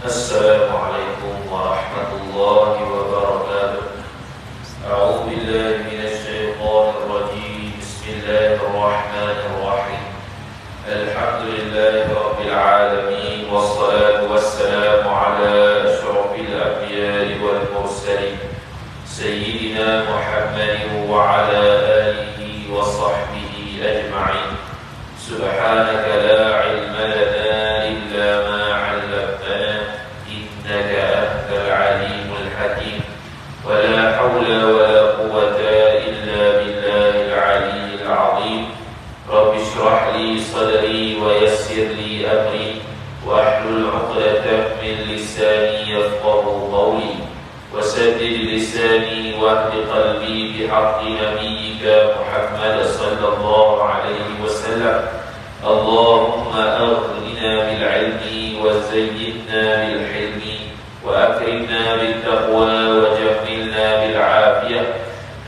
السلام عليكم ورحمة الله وبركاته. أعوذ بالله من الشيطان الرجيم. بسم الله الرحمن الرحيم. الحمد لله رب العالمين، والصلاة والسلام على أشرف الأنبياء والمرسلين سيدنا محمد وعلى آله وصحبه أجمعين. سبحانك لا علم لنا إلا ما علمتنا إنك أنت العليم الحكيم. ولا حول ولا قوة إلا بالله العلي العظيم. رب اشرح لي صدري ويسر لي أمري واحلل عقدة من لساني يفقه قولي وسدد لساني واهد قلبي بحق نبيك محمد صلى الله عليه وسلم. اللهم أغننا بالعلم وزينا بالحلم وأكرمنا بالتقوى وجملنا بالعافية.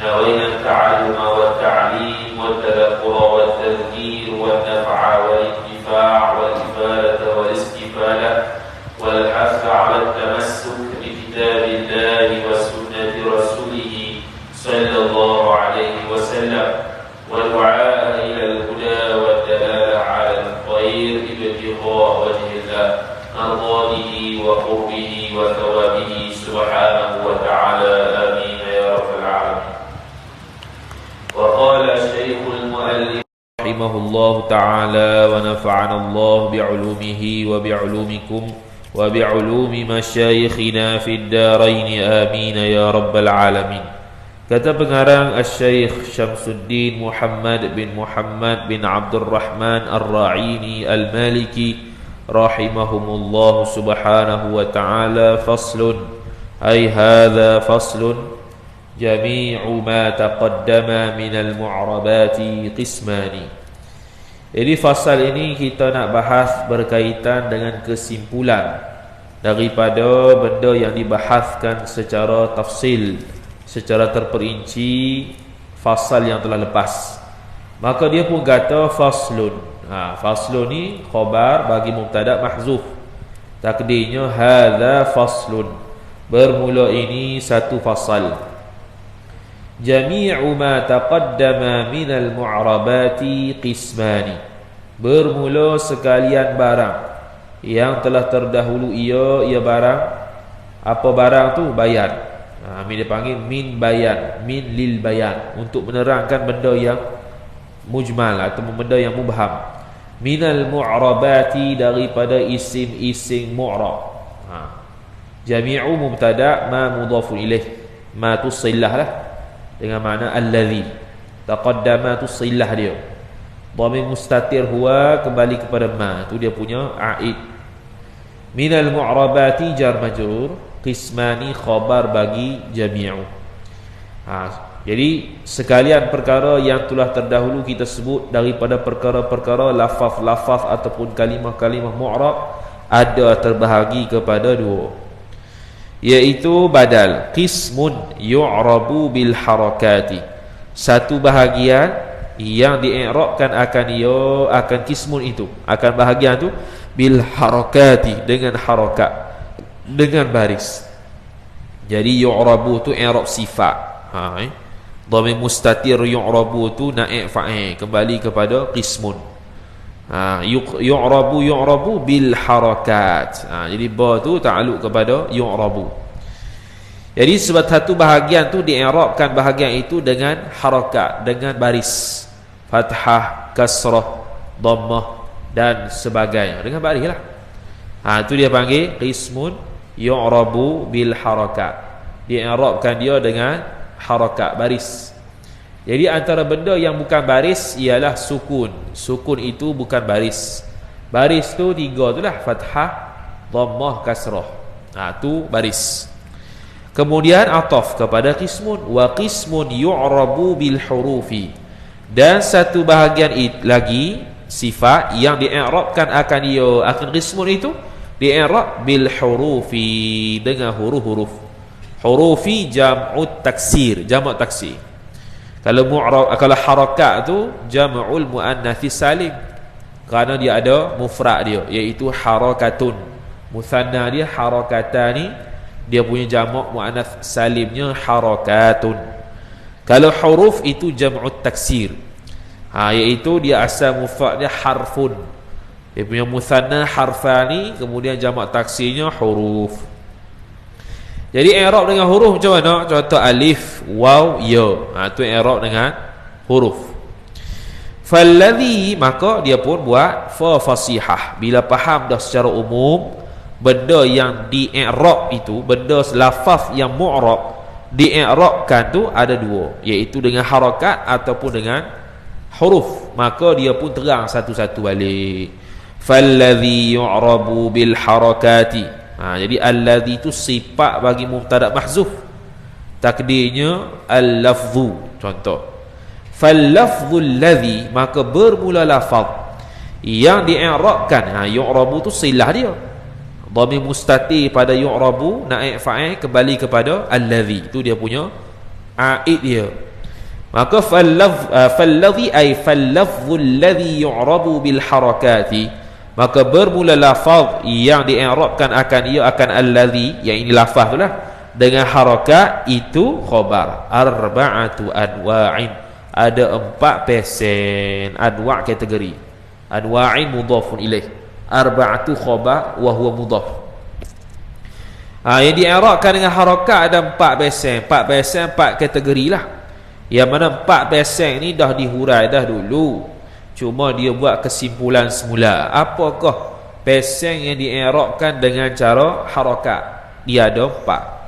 نوينا التعلم والتعليم والتذكر والتذكير والنفع والانتفاع والإفادة والاستفادة والحث على التمسك بكتاب الله وسنة رسوله صلى الله عليه وسلم، والدعاء إلى الهدى والدلالة على الخير ابتغاء وجه الله مرضاته وقربه وثوابه سبحانه وتعالى. آمين يا رب العالمين. وقال الشيخ المؤلف رحمه الله تعالى ونفعنا الله بعلومه وبعلومكم وبعلوم مشايخنا في الدارين آمين يا رب العالمين. Kata pengarang Al-Syeikh Syamsuddin Muhammad bin Abdul Rahman Ar-Ra'ini Al-Maliki rahimahumullah subhanahu wa ta'ala. Faslun, ay hadha faslun, jami'u ma taqaddama minal mu'rabati qismani. Jadi fasal ini kita nak bahas berkaitan dengan kesimpulan daripada benda yang dibahaskan secara tafsil, secara terperinci fasal yang telah lepas. Maka dia pun kata faslun. Faslun ni khabar bagi mubtada mahzuf. Takdirnya hadza faslun, bermula ini satu fasal. Jami'u ma taqaddama minal mu'rabati qismani, bermula sekalian barang yang telah terdahulu ia barang. Apa barang tu? Bayan. Min dipanggil min bayan, min lil bayan, untuk menerangkan benda yang mujmal atau benda yang mubham. Minal mu'rabati, daripada isim-isim mu'rab. Jami'u mubtada, ma mudhafu ilaih, ma tusillah lah, dengan makna allazi. Taqaddama tusillah dia. Dhamir mustatir huwa, kembali kepada ma, tu dia punya aid. Minal mu'rabati jar majrur, qismani khabar bagi jami'u. Jadi sekalian perkara yang telah terdahulu kita sebut daripada perkara-perkara lafaz-lafaz ataupun kalimah-kalimah mu'rab ada terbahagi kepada dua, iaitu badal qismun yu'rabu bil harakati, satu bahagian yang di'rabkan akan qismun itu, akan bahagian itu bil harakati, dengan harakat, dengan baris. Jadi yu'rabu tu i'rab sifat. Dhamir mustatir yu'rabu tu naib fa'il, kembali kepada qismun. Yu'rabu bil harakat. Jadi ba tu ta'alluq kepada yu'rabu. Jadi sebab satu bahagian tu di'rabkan bahagian itu dengan harakat, dengan baris, fathah, kasrah, dhammah dan sebagainya, dengan baris lah. Itu dia panggil qismun yu'rabu bil harakat, di'rabkan dia dengan harakat, baris. Jadi antara benda yang bukan baris ialah sukun. Sukun itu bukan baris. Baris tu tiga tu lah, fathah, dhammah, kasrah. Tu baris. Kemudian ataf kepada qismun, wa qismun yu'rabu bil hurufi, dan satu bahagian lagi sifat yang di'rabkan akan qismun itu di'rab bil hurufi, dengan huruf-huruf. Hurufi jam'ut taksir, jamak taksir. Kalau harakat tu jam'ul muannats salim, kerana dia ada mufrad dia, iaitu harakatun. Muthanna dia harakatani, dia punya jamak muannats salimnya harakatun. Kalau huruf itu jam'ut taksir, iaitu dia asal mufrad dia harfun, dia punya muthanna harfani, kemudian jamak taksirnya huruf. Jadi i'rab dengan huruf macam mana? Contoh alif, waw, ya. Tu i'rab dengan huruf. Falladhi, maka dia pun buat fa fasihah. Bila faham dah secara umum benda yang di i'rab itu, benda lafaz yang mu'rab di i'rabkan tu ada dua, iaitu dengan harakat ataupun dengan huruf, maka dia pun terang satu-satu balik. Falladhi yu'rabu bil harakati. Jadi alladhi itu sifat bagi mubtada mahzuf, takdirnya al-lafzu. Contoh fal-lafzul ladhi, maka bermula lafaz yang di-i'rabkan. Yu'rabu tu silah dia, dhamir mustatir pada yu'rabu, naib fa'il kembali kepada alladhi, itu dia punya aid dia. Maka falladhi ay fal-lafzul ladhi yu'rabu bil harakati, maka bermula lafaz yang di-i'rabkan akan ia akan alladhi, yang ini lafaz itulah, dengan harakat itu khabar. Arba'atu anwa'in, ada 4 pesen. Anwa' kategori, anwa'in mudhafun ilaih, arba'atu khabar wa huwa mudhaf. Yang di-i'rabkan dengan harakat ada 4 pesen. 4 pesen 4 kategori lah, yang mana 4 pesen ni dah dihurai dah dulu, cuma dia buat kesimpulan semula. Apakah pesen yang di-i'rabkan dengan cara harakat? Dia ada 4.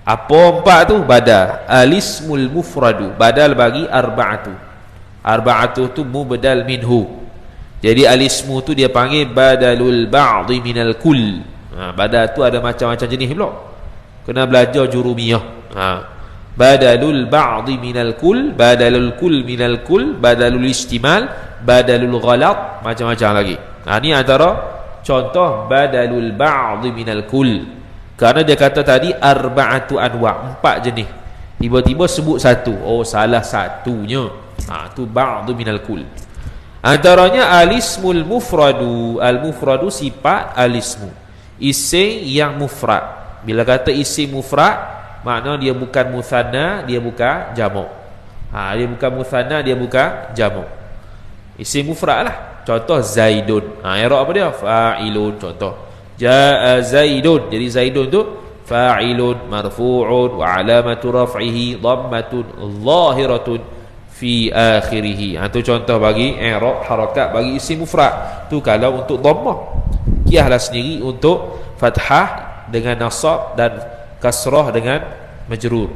Apa 4 tu? Badal alismul mufradu, badal bagi arba'atu. Arba'atu tu mubdal minhu. Jadi alismu tu dia panggil badalul ba'dhi minal kull. Badal tu ada macam-macam jenis pula, kena belajar jurumiyah. Badalul ba'dhi minal kull, badalul kull minal kull, badalul istimal, badalul ghalat, macam-macam lagi. Ni antara contoh badalul ba'dhi minal kull. Kerana dia kata tadi arba'atu anwa', 4 jenis, tiba-tiba sebut satu, salah satunya. Tu ba'dhu minal kull. Antaranya alismul mufradu. Al-mufradu sifat alismu, isim yang mufrad. Bila kata isim mufrad, makna dia bukan muthanna, dia bukan jamak. Dia bukan muthanna, dia bukan jamak, isim mufrad lah. Contoh zaidun, i'rab apa dia? Fa'ilun. Contoh jaa zaidun, jadi zaidun tu fa'ilun marfu'un wa alamatu raf'ihi dhammatun zahiratun fi akhirih. Tu contoh bagi i'rab harakat bagi isim mufrad. Tu kalau untuk dhammah. Kiaslah sendiri untuk fathah dengan nasab dan kasrah dengan majrur.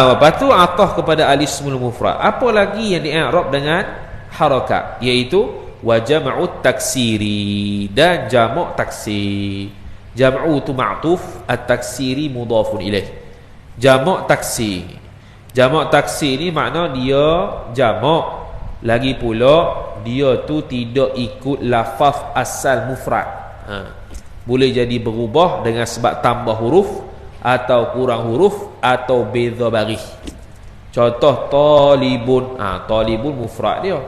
Lepas tu atah kepada alismul mufrad. Apa lagi yang di-i'rab dengan harakat? Iaitu wa jam'ut taksiri, dan jamak taksir. Jam'u tu ma'tuf, at-taksiri mudhafun ilaih. Jamak taksir, jamak taksir ni makna dia jamak, lagi pula dia tu tidak ikut lafaz asal mufrad. Boleh jadi berubah dengan sebab tambah huruf atau kurang huruf atau beza baris. Contoh talibun, talibun mufrad dia,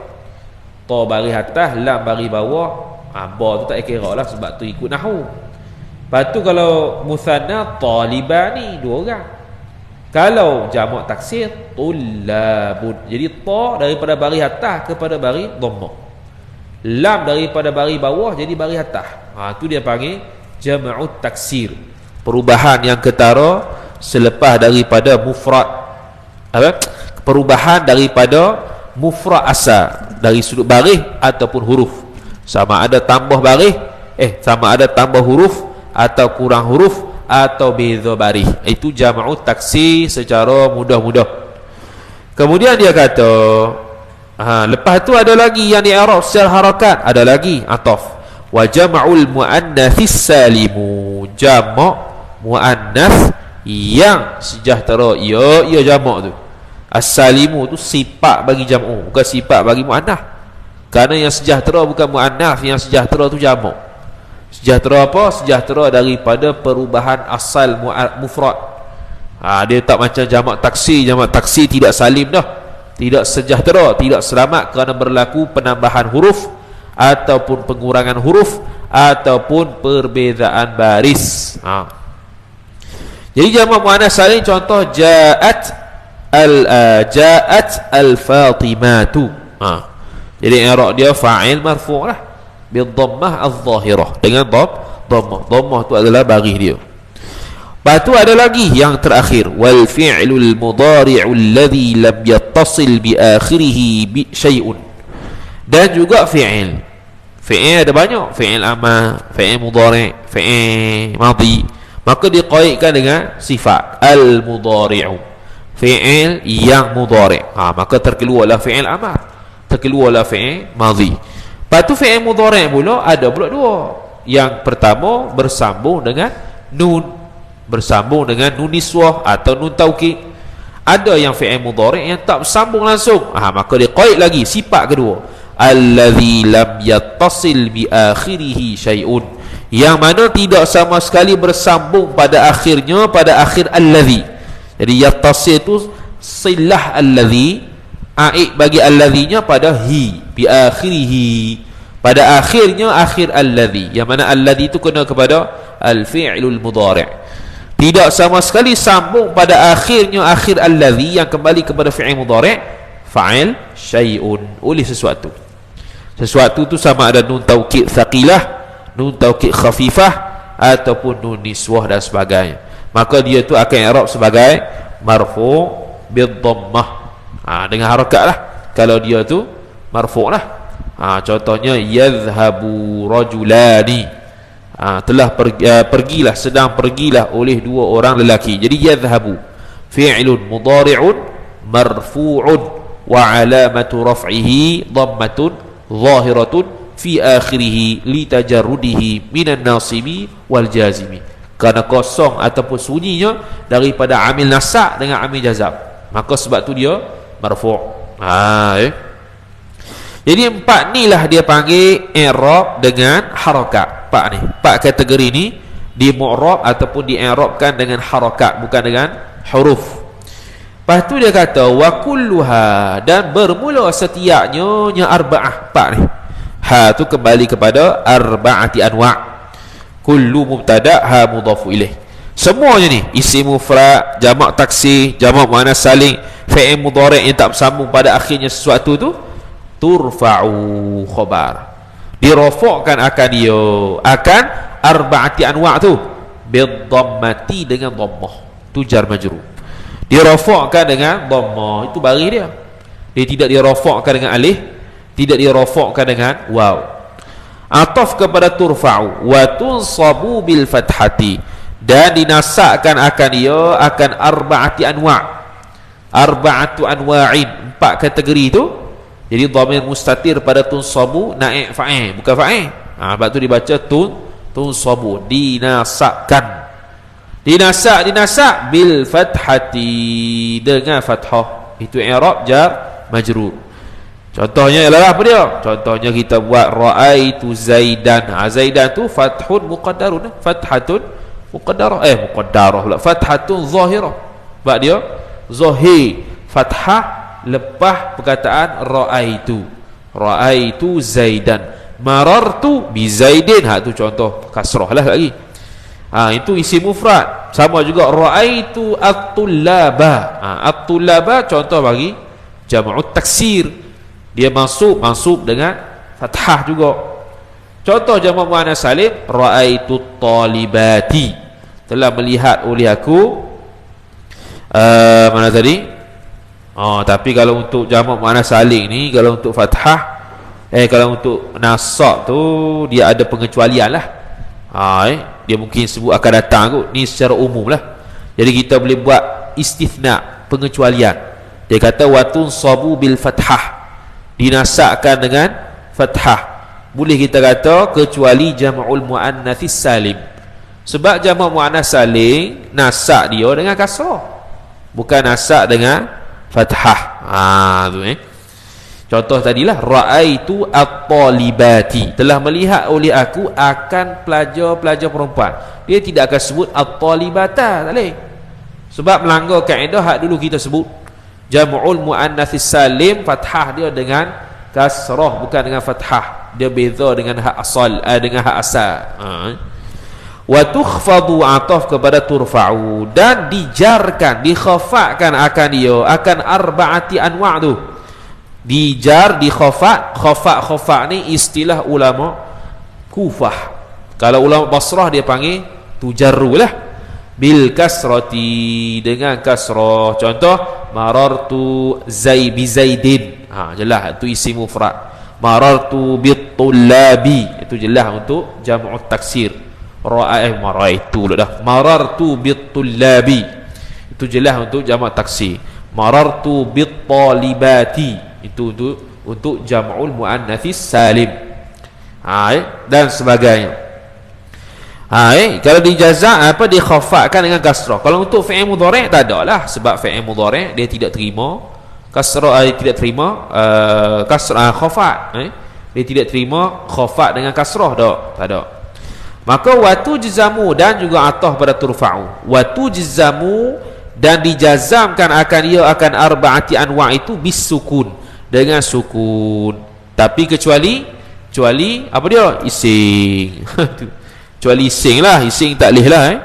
ta baris atas, lam baris bawah. Ba tu tak kira lah sebab tu ikut nahwu. Lepas tu kalau muthanna talibani, 2 orang. Kalau jamak taksir tullabun, jadi ta daripada baris atas kepada baris dhammah, lam daripada baris bawah jadi baris atas. Tu dia panggil jam'ut taksir, perubahan yang ketara selepas daripada mufrad. Perubahan daripada mufrad asal dari sudut baris ataupun huruf, sama ada tambah baris, sama ada tambah huruf atau kurang huruf atau beza baris. Itu jam'ut taksir secara mudah-mudah. Kemudian dia kata, lepas tu ada lagi yang di-i'rab secara harakat, ada lagi ataf. Wa jam'ul muannatsis salimu, jamak muannas yang sejahtera. Ya jamak tu as-salimu tu sifat bagi jam'u, bukan sifat bagi muannas. Kerana yang sejahtera bukan muannas, yang sejahtera tu jamak. Sejahtera apa? Sejahtera daripada perubahan asal mufrad. Dia tak macam jamak taksir. Jamak taksir tidak salim dah, tidak sejahtera, tidak selamat kerana berlaku penambahan huruf ataupun pengurangan huruf ataupun perbezaan baris. Jadi jamak muannas salim contoh ja'at al-Fatimatu. Jadi i'rab dia fa'il marfu' lah bil dhammah adh-dhahirah, dengan dhammah. Dhammah tu adalah baris dia. Lepas tu ada lagi yang terakhir, wal fi'lul mudhari'u alladhi lam yattasil bi akhirih bi syai'un. Dan juga fi'il ada banyak, fi'il amar, fi'il mudhari', fi'il madhi, maka diqaitkan dengan sifat al-mudhari'u, fi'il yang mudhari'. Maka terkeluarlah fi'il amar, terkeluarlah fi'il madhi. Lepas tu fi'il mudhari' pula ada pula dua. Yang pertama bersambung dengan nun, bersambung dengan nun niswah atau nun taukid. Ada yang fi'il mudhari' yang tak bersambung langsung, maka diqait lagi sifat kedua, allazi lam yattasil bi akhirih syai'un, yang mana tidak sama sekali bersambung pada akhirnya pada akhir allazi. Jadi yattasil tu silah allazi, aid bagi allazinya pada hi, bi akhirih, pada akhirnya akhir allazi, yang mana allazi itu kena kepada al-fi'lul mudhari'. Tidak sama sekali sambung pada akhirnya akhir allazi yang kembali kepada fi'il mudhari', fa'il syai'un, oleh sesuatu. Sesuatu tu sama ada nun taukid thaqilah, nun taukid khafifah ataupun nun niswah dan sebagainya. Maka dia tu akan i'rab sebagai marfu' bid dhammah, dengan harakat lah kalau dia tu marfu' lah. Contohnya yadhhabu rajulani, pergilah, sedang pergilah oleh dua orang lelaki. Jadi yadhhabu fi'lun mudhari'un marfu'un wa alamatu raf'ihi dhammatun zahiratun fi akhirih li tajarrudihi minan nasibi wal jazimi, kerana kosong ataupun sunyinya daripada amil nasab dengan amil jazam, maka sebab tu dia marfu'. Jadi empat ni lah dia panggil i'rab dengan harakat. Empat kategori ni di mu'rab ataupun di i'rabkan dengan harakat, bukan dengan huruf. Lepas tu dia kata wa kulluha, dan bermula setiapnya arba'ah. Empat ni, tu kembali kepada arba'ati anwa'. Kullu mubtada' ha mudhafu ilaih. Semuanya ni isim mufrad, jamak taksir, jamak muannas salim, fi'il mudhari' yang tak bersambung pada akhirnya sesuatu tu turfa'u khabar, dirafa'kan akan dia, akan arba'ati anwa' tu bid dhammati, dengan dhammah, tu jar majrur. Dirafa'kan dengan dhammah, itu baris dia. Dia tidak dirafa'kan dengan alif, tidak dirafa'kan dengan waw. Ataf kepada turfa'u, wa tunsabu bil fathati, dan dinasakkan akan dia akan arba'ati anwa', arba'atu anwa'in, empat kategori tu. Jadi dhamir mustatir pada tunsabu naik fa'il, bukan fa'il. Sebab tu dibaca tunsabu, dinasakkan. Dinasak bil fathati, dengan fathah. Itu i'rab jar majrur. Contohnya ialah apa dia? Contohnya kita buat ra'aitu zaidan. Zaidan tu fathun muqaddarun, fathatun muqaddarah, muqaddarah pula, fathatun zahirah. Sebab dia zahir, fathah lepas perkataan ra'aitu zaidan, marartu bi zaidin. Tu contoh kasrah lah lagi. Itu isim mufrad. Sama juga ra'aitu at-tullaba. At-tullaba contoh bagi jam'ut taksir, dia mansub dengan fathah juga. Contoh jamak muannas salim, ra'aitu talibati, telah melihat oleh aku mana tadi? Tapi kalau untuk jamak muannas salim ni, kalau untuk fathah, kalau untuk nasab tu dia ada pengecualian lah. Dia mungkin sebut akan datang kot, ni secara umum lah. Jadi kita boleh buat istithna, pengecualian. Dia kata watun sabu bil fathah, dinasakkan dengan fathah. Boleh kita kata kecuali jam'ul muannatsis salim, sebab jamak muannas salim nasak dia dengan kasrah, bukan nasak dengan fathah. Tu contoh tadilah ra'aitu at-talibati, telah melihat oleh aku akan pelajar-pelajar perempuan. Dia tidak akan sebut at-talibata, tak boleh, sebab melanggar kaedah hak dulu kita sebut. Jam'ul muannatsis salim fathah dia dengan kasrah, bukan dengan fathah. dia beza dengan hak asal, dengan hak asal. Wa tukhfadu ataf kepada turfa'u, dan dijarkan, dikhafa'kan akan dia akan arba'ati anwa' tu. Dijar, khafa' ni istilah ulama Kufah. Kalau ulama Basrah dia panggil tujarru lah, bil kasrati, dengan kasrah. Contoh marartu bi zaidin, jelas itu isim mufrad. Marartu bit tullabi, itu jelas untuk jam'ut taksir. Maraitu dah. Marartu bit tullabi, itu jelas untuk jamak taksir. Marartu bit talibati, itu untuk jam'ul muannatsis salim. Dan sebagainya. Kalau dijaza dikhafakan dengan kasrah. Kalau untuk fi'il mudhari' tak ada lah, sebab fi'il mudhari' dia tidak terima kasrah, tidak terima kasrah khafa. Dia tidak terima khafa dengan kasrah, tak ada. Maka watu jizamu, dan juga atah pada turfa'u. Watu jizamu, dan dijazamkan akan ia akan arba'ati anwa' itu bisukun, dengan sukun. Tapi kecuali apa dia? Ising. Kecuali ising lah, ising tak boleh lah.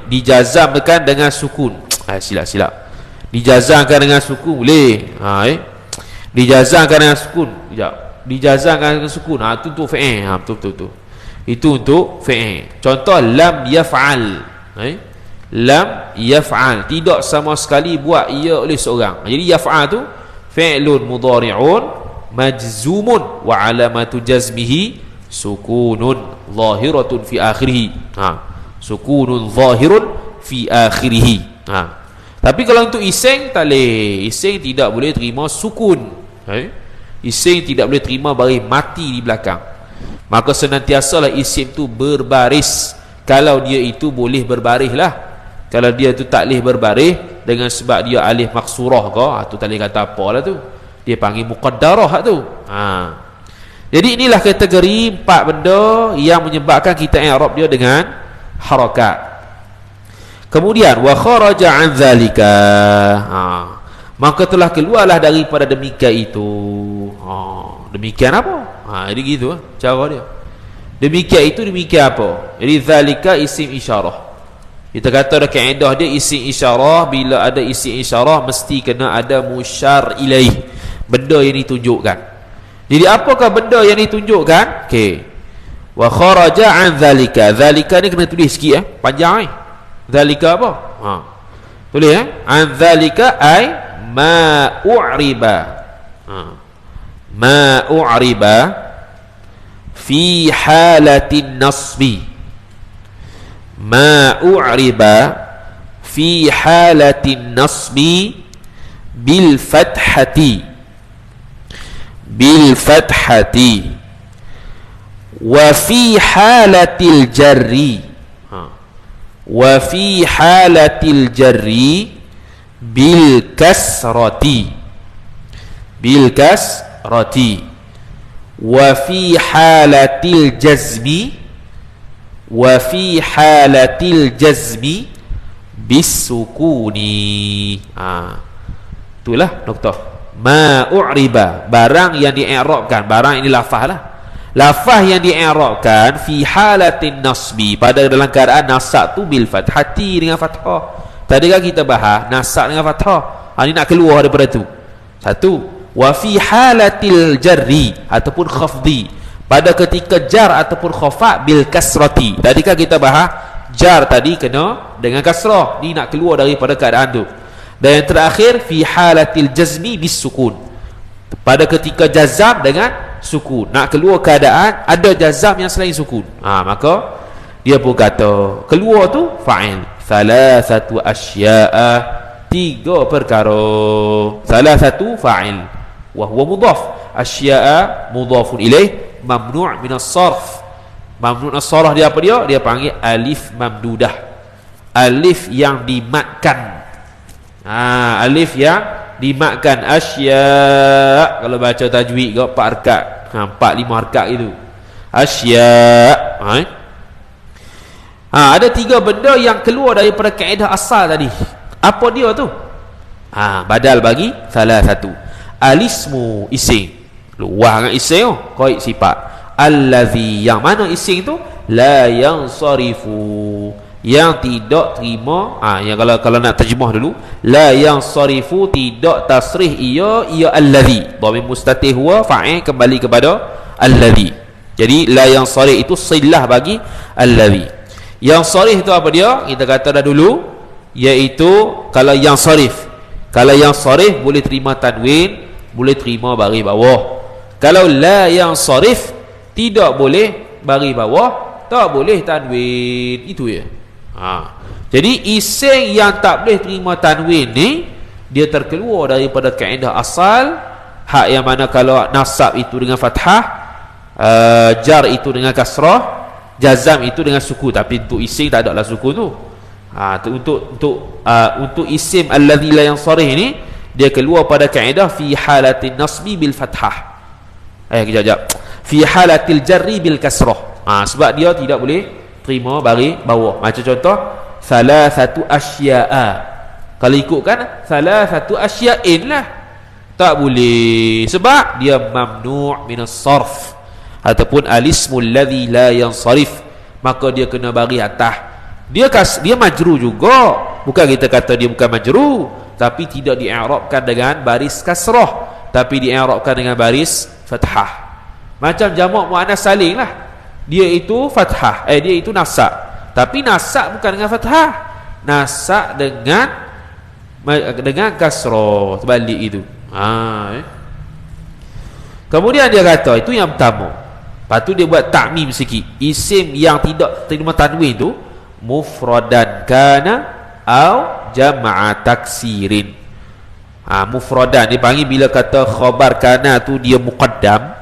Dijazamkan dengan sukun. Silap. Dijazamkan dengan sukun boleh. Dijazamkan dengan sukun. Dijazamkan dengan sukun. Itu untuk fi'il. Betul. Itu untuk fi'il. Contoh lam yaf'al. Lam yaf'al, tidak sama sekali buat ia oleh seorang. Jadi yaf'al tu fi'lun mudhari'un majzumun wa alamatu jazmihi sukunun zahiratun fi akhirih. Sukunun zahirun fi akhirih. Tapi kalau untuk ising tak boleh. Ising tidak boleh terima sukun. Ising tidak boleh terima baris mati di belakang. Maka senantiasalah isim tu berbaris. Kalau dia itu boleh berbaris lah. Kalau dia tu tak boleh berbaris, dengan sebab dia alif maksurah ke, tu tak boleh kata apa lah tu, dia panggil muqaddarah tu. Jadi inilah kategori 4 benda yang menyebabkan kita i'rab dia dengan harakat. Kemudian wa kharaja an zalika, maka telah keluarlah daripada demikian itu. Demikian apa? Jadi gitu cara dia. Demikian itu demikian apa? Jadi zalika isim isyarah. Kita kata ada kaedah dia isim isyarah. Bila ada isim isyarah mesti kena ada musyar ilaih, benda yang ditunjukkan. Jadi apakah benda yang ditunjukkan? Wa kharaja an zalika. Zalika ni kena tulis sikit panjang Zalika apa? Tulis an zalika ay ma u'riba. Ma u'riba fi halatin nasbi. Ma u'riba fi halatin nasbi bil fathati wa fi halatil jarri bil kasrati wa fi halatil jazmi bisukuni. Itulah noktah ma u'riba, barang yang di'irabkan, barang ini lafaz lah, lafaz yang di'irabkan fi halatin nasbi, pada dalam keadaan nasab tu bil fathati, dengan fathah. Tadi kan kita bahas nasab dengan fathah. Ini nak keluar daripada tu. Satu, wa fi halatil jarri ataupun khafdi, pada ketika jar ataupun khafa bil kasrati. Tadi kan kita bahas jar tadi kena dengan kasrah, ni nak keluar daripada keadaan tu. Dan yang terakhir fi halatil jazmi bis sukun, pada ketika jazam dengan sukun, nak keluar keadaan ada jazam yang selain sukun. Maka dia pun kata keluar tu fa'il. Thalathatu asya'a, 3 perkara. Thalathatu fa'il wa huwa mudhaf, asya'a mudhafun ilaih, mamnu' min as-sarf. Mamnu' as-sarf dia apa dia? Dia panggil alif mamdudah, alif yang dimatkan. Alif yang dimatkan. Asya, kalau baca tajwid ke 4 harkat, 4-5 harkat itu asya. Ada 3 benda yang keluar daripada kaedah asal tadi. Apa dia tu? Badal bagi salah satu. Alismu isim. luah dengan isim tu, qaid sifat. Allazi, yang mana isim tu la yansarifu, yang tidak terima. Yang kalau nak terjemah dulu, la yansarifu, tidak tasrih ia allazi. Dhamir mustatih huwa fa'il kembali kepada allazi. Jadi la yansarif itu silah bagi allazi. Yang sarif itu apa dia? Kita kata dah dulu, iaitu kalau yang sarif boleh terima tanwin, boleh terima baris bawah. Kalau la yang sarif tidak boleh baris bawah, tak boleh tanwin. Itu ya. Jadi isim yang tak boleh terima tanwin ni, dia terkeluar daripada kaedah asal, hak yang mana kalau nasab itu dengan fathah, jar itu dengan kasrah, jazam itu dengan suku. Tapi untuk isim tak ada lah suku tu. Untuk isim allazi la yansarih ni, dia keluar pada kaedah fi halatin nasbi bil fathah. Kejap. Fi halatil jarri bil kasrah. Sebab dia tidak boleh terima baris bawah. Macam contoh salasatu asya'a. Kalau ikutkan salasatu asya'in lah, tak boleh, sebab dia mamnu' minas sarf, ataupun alismul ladzi la yansarif, maka dia kena baris atas. Dia majru juga, bukan kita kata dia bukan majru, tapi tidak di'irabkan dengan baris kasrah, tapi di'irabkan dengan baris fathah. Macam jamak muannas salim lah, dia itu fathah, dia itu nasab, tapi nasab bukan dengan fathah, nasab dengan kasrah, terbalik itu. Kemudian dia kata, itu yang pertama. Lepas tu dia buat ta'mim sikit. Isim yang tidak terima tanwin tu mufradan kana au jama'a taksirin. Mufradan dia panggil, bila kata khabar kana tu dia muqaddam,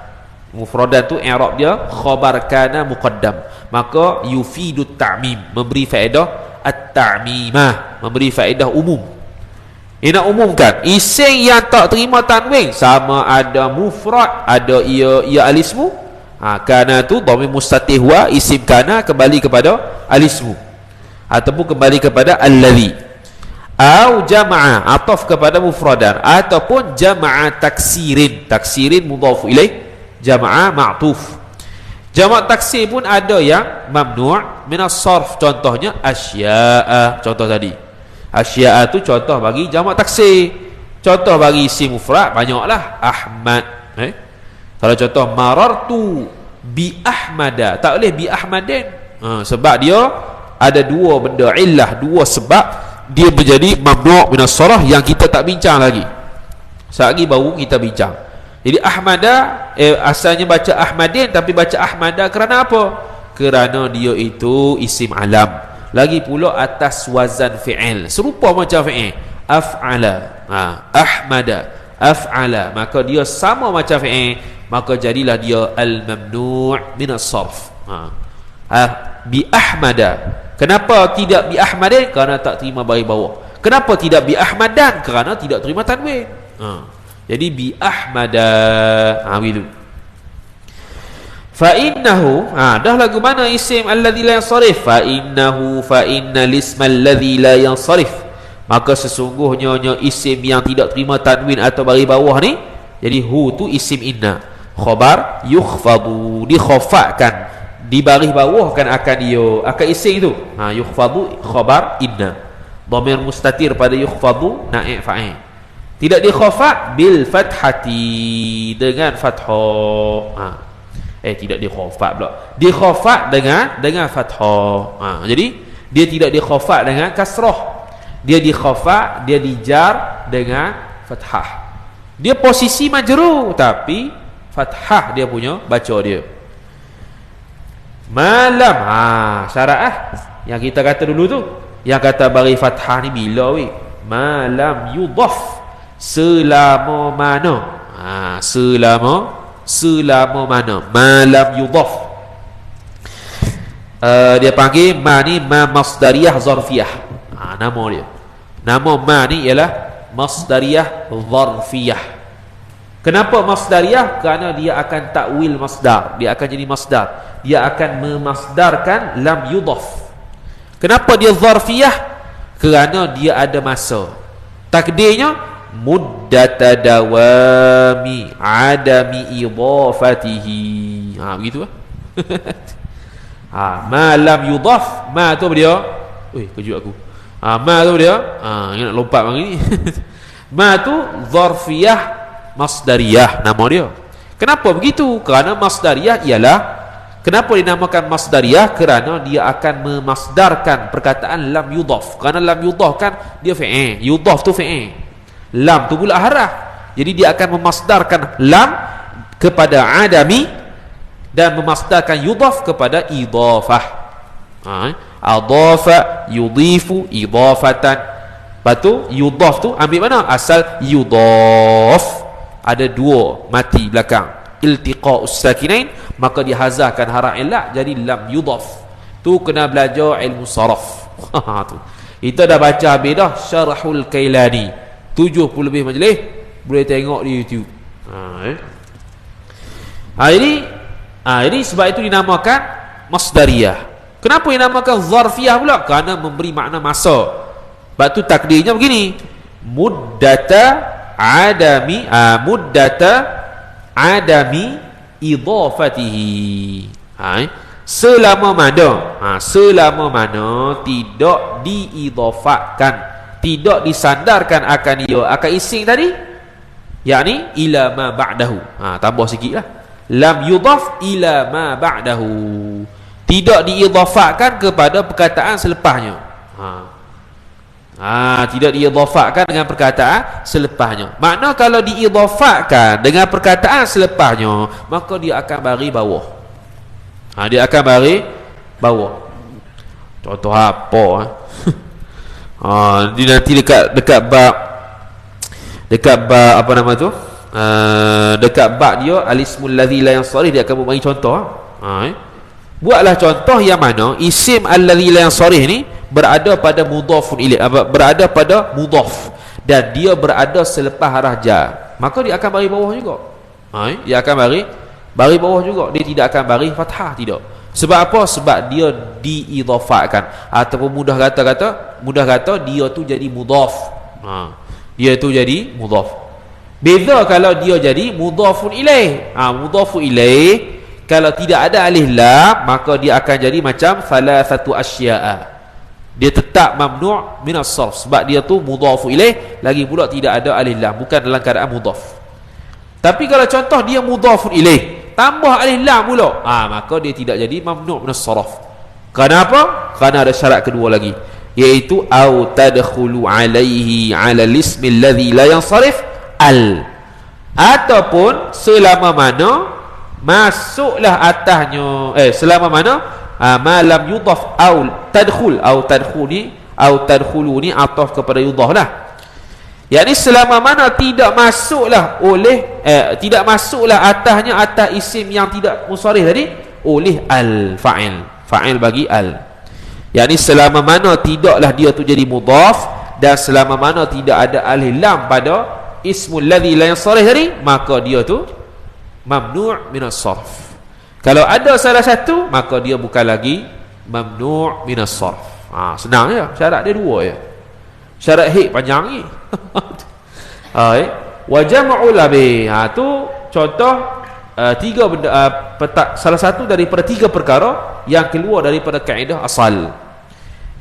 mufradan tu i'rab dia khabar kana muqaddam, maka yufidu ta'mim, memberi faedah at-ta'mimah, memberi faedah umum. Ia nak umumkan isim yang tak terima tanwin, sama ada mufrad, ada ia alismu. Kana tu dhamir mustatih wa, isim kana kembali kepada alismu, ataupun kembali kepada allazi, au jama'a, ataf kepada mufradan, ataupun jama'a taksirin mudhaf ilaih, jama'a ma'tuf. Jama' taksir pun ada yang mamnu' minas sarf, contohnya asya'a. Contoh tadi asya'a tu contoh bagi jama' taksir. Contoh bagi isim mufrad banyaklah. Ahmad, kalau contoh marartu bi ahmada, tak boleh bi ahmadin, sebab dia ada dua benda illah, dua sebab dia menjadi mamnu' minas sarf yang kita tak bincang lagi. Sekali baru kita bincang. Jadi ahmada asalnya baca ahmadin, tapi baca ahmada kerana apa? Kerana dia itu isim alam, lagi pula atas wazan fi'il, serupa macam fi'il. Af'ala, ahmada, af'ala, maka dia sama macam fi'il, maka jadilah dia al-mamnu' minas sarf. Bi ahmada, kenapa tidak bi ahmadin? Kerana tak terima baris bawah. Kenapa tidak bi ahmadan? Kerana tidak terima tanwin. Jadi bi ahmada, begitu. Fa innahu, dah lagu mana isim alladzi la yansarif? Fa innal isma alladzi la yansarif, maka sesungguhnya isim yang tidak terima tanwin atau baris bawah ni, jadi hu tu isim inna, khabar yukhfadu, dikhafakkan, di baris bawah kan akan isim tu. Yukhfadu khabar inna, dhamir mustatir pada yukhfadu naib fa'il, tidak dikhafak bil fathati, dengan fathah. Tidak dikhafak pula, dikhafak dengan fathah. Jadi dia tidak dikhafak dengan kasrah, dia dikhafak, dia dijar dengan fathah. Dia posisi majrur, tapi fathah dia punya baca dia. Malam, syarat yang kita kata dulu tu, yang kata baris fathah ni bila weh? Malam yudhaf, selama mana? Selama mana? Malam yudhaf. Dia panggil ma ni ma masdariyah zarfiyah. Nama dia, nama ma ni ialah masdariyah zarfiyah. Kenapa masdariyah? Kerana dia akan takwil masdar, dia akan jadi masdar, dia akan memasdarkan lam yudhaf. Kenapa dia zarfiyah? Kerana dia ada masa. Takdirnya muddata dawami adami idafatihi. Begitu lah. Ma lam yudaf, ma tu apa dia? Kejut aku. Ma tu dia, nak lompat bang ni. Ma tu zarfiyah masdariyah nama dia. Kenapa begitu? Kerana masdariyah ialah, kenapa dinamakan masdariyah? Kerana dia akan memasdarkan perkataan lam yudaf. Kerana lam yudaf kan dia fi'il, yudaf tu fi'il, lam tu pula harah. Jadi dia akan memasdarkan lam kepada adami dan memasdarkan yudaf kepada idafah. Adafa yudhifu idafatan. Lepas tu yudaf tu ambil mana? Asal yudaf, ada dua mati belakang, iltiqa'us sakinain, maka dihazahkan haraf illah jadi lam yudaf. Tu kena belajar ilmu saraf. Tu kita dah baca habis dah Syarahul Kailani, 70 lebih majlis, boleh tengok di YouTube. Jadi sebab itu dinamakan masdariyah. Kenapa dinamakan zarfiyah pula? Kerana memberi makna masa. Sebab tu takdirnya begini, muddata adami idafatihi. Selama mana tidak diidafakkan, tidak disandarkan akan dia, akan ising tadi, yakni ila ma ba'dahu. Tambah sikit lah, lam yudaf ila ma ba'dahu, tidak diidafakkan kepada perkataan selepasnya. Tidak diidafakkan dengan perkataan selepasnya. Makna kalau diidafakkan dengan perkataan selepasnya, maka dia akan bagi bawah. Dia akan bagi bawah. Contoh apa? Dia nanti dekat bab apa nama tu? Dekat bab dia al-ismul ladzi la yansarif, dia akan bagi contoh. Buatlah contoh yang mana isim alladzi la yansarif ni berada pada mudhafun ilaih, berada pada mudhaf, dan dia berada selepas harah jar, maka dia akan bagi bawah juga. Dia akan bagi bawah juga, dia tidak akan bagi fathah, tidak. Sebab apa? Sebab dia diidhafakkan, ataupun mudah kata dia tu jadi mudhaf. Dia tu jadi mudhaf. Beza kalau dia jadi mudhafun ilaih. Mudhafun ilaih kalau tidak ada alif lam, maka dia akan jadi macam salasatu asya'a. Dia tetap mamnu' min as-sarf sebab dia tu mudhafu ilaih, lagi pula tidak ada alif lam, bukan dalam keadaan mudhaf. Tapi kalau contoh dia mudhafun ilaih tambah alif lam pula, maka dia tidak jadi mamnu' min as-sarf. Kenapa? Kerana ada syarat kedua lagi, iaitu au tadkhulu alaihi ala al-ismi alladhi la yansarif al, ataupun selama mana masuklah atasnya selama mana ma lam yudhaf au tadkhul, au tadkhulu ni ataf kepada yudhaf lah, yakni selama mana tidak masuklah oleh tidak masuklah atasnya, atas isim yang tidak musarih tadi, oleh al fa'il bagi al, yakni selama mana tidaklah dia tu jadi mudhaf, dan selama mana tidak ada alif lam pada ismul ladzi la yansarih tadi, maka dia tu mamnu' min as-sarf. Kalau ada salah satu, maka dia bukan lagi mamnu' min as-sarf. Senang je, syarat dia dua je. Syarat hik panjang ni. Wa jam'ul abi, tu contoh tiga benda, salah satu daripada tiga perkara yang keluar daripada kaedah asal.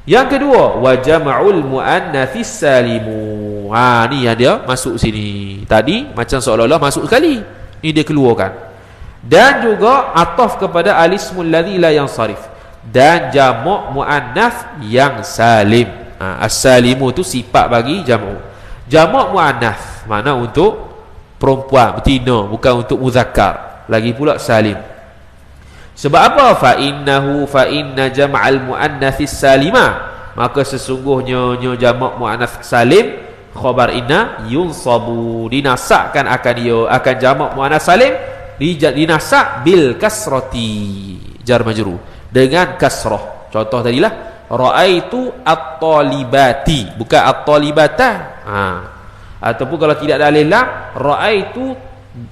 Yang kedua, wa jam'ul muannatsis salimu. Ni yang dia masuk sini. Tadi macam seolah-olah masuk sekali, ni dia keluarkan. Dan juga ataf kepada al-ismul ladzi la yansarif, dan jamak muannats yang salim. As-salimu tu sifat bagi jamak. Jamak muannats mana untuk perempuan, betina, bukan untuk muzakkar. Lagi pula salim. Sebab apa? Fa inna jam'al muannatsis salima, maka sesungguhnya jamak muannats salim, khabar inna yunsabu, dinasakkan akan dia, akan jamak muannats salim dinasak bil kasrati, jar majrur dengan kasrah. Contoh tadilah raaitu at-talibati, bukan at-talibata. Ataupun kalau tidak ada alif lam,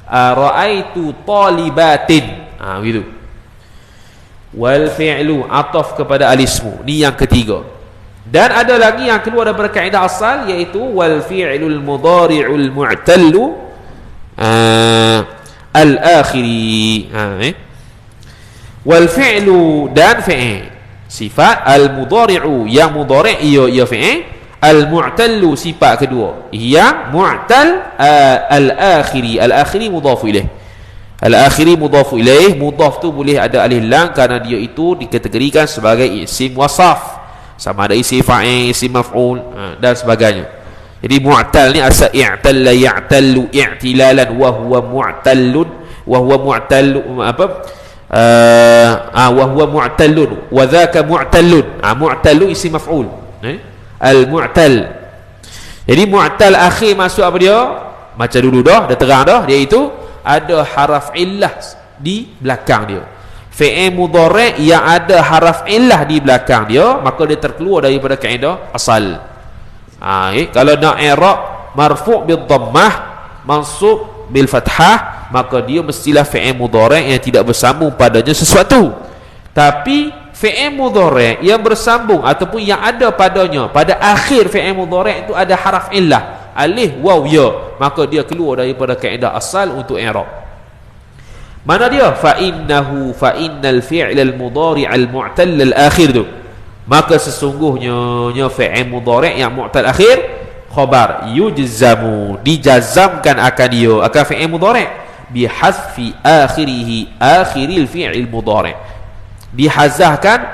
raaitu talibatin, begitu. Wal fi'lu ataf kepada al-ismu, ni yang ketiga. Dan ada lagi yang keluar daripada kaedah asal, iaitu wal fi'lul mudhari'ul mu'tallu al-akhiri. Wal fi'lu, dan fi'il sifat al mudhari'u, yang mudhari' ia fi'il, al mu'tallu sifat kedua yang mu'tal al-akhiri. Al-akhiri mudhaf ilaih. Al-akhiri mudhaf ilaih. Mudhaf tu boleh ada alif lam kerana dia itu dikategorikan sebagai isim wasaf, sama ada isim fa'il, isim maf'ul, dan sebagainya. Jadi mu'tal ni asal i'talla ya'tallu i'tilalan wa huwa mu'tallun, wa huwa mu'tallu wa huwa mu'tallun wa dhaka mu'tallun. Mu'tallu isim maf'ul, al-mu'tal. Jadi mu'tal akhir masuk apa dia? Macam dulu dah terang dah, iaitu ada haraf illah di belakang dia. Fi'il mudhari' yang ada haraf illah di belakang dia, maka dia terkeluar daripada kaedah asal. Kalau nak i'rab marfu' bil dhammah, mansub bil fathah, maka dia mestilah fi'il mudhari' yang tidak bersambung padanya sesuatu. Tapi fi'il mudhari' yang bersambung ataupun yang ada padanya, pada akhir fi'il mudhari' itu ada haraf illah, alif, waw, ya, maka dia keluar daripada kaedah asal untuk i'rab. Mana dia? Fa innal fi'l al-mudhari' al-mu'tal al-akhir tu. Maka sesungguhnya fi'il mudhari' yang mu'tal akhir, khabar yujzamu, dijazamkan akan dia, akan fi'il mudhari' bi hasfi akhirih, akhiril fi'il mudhari'. Dihazahkan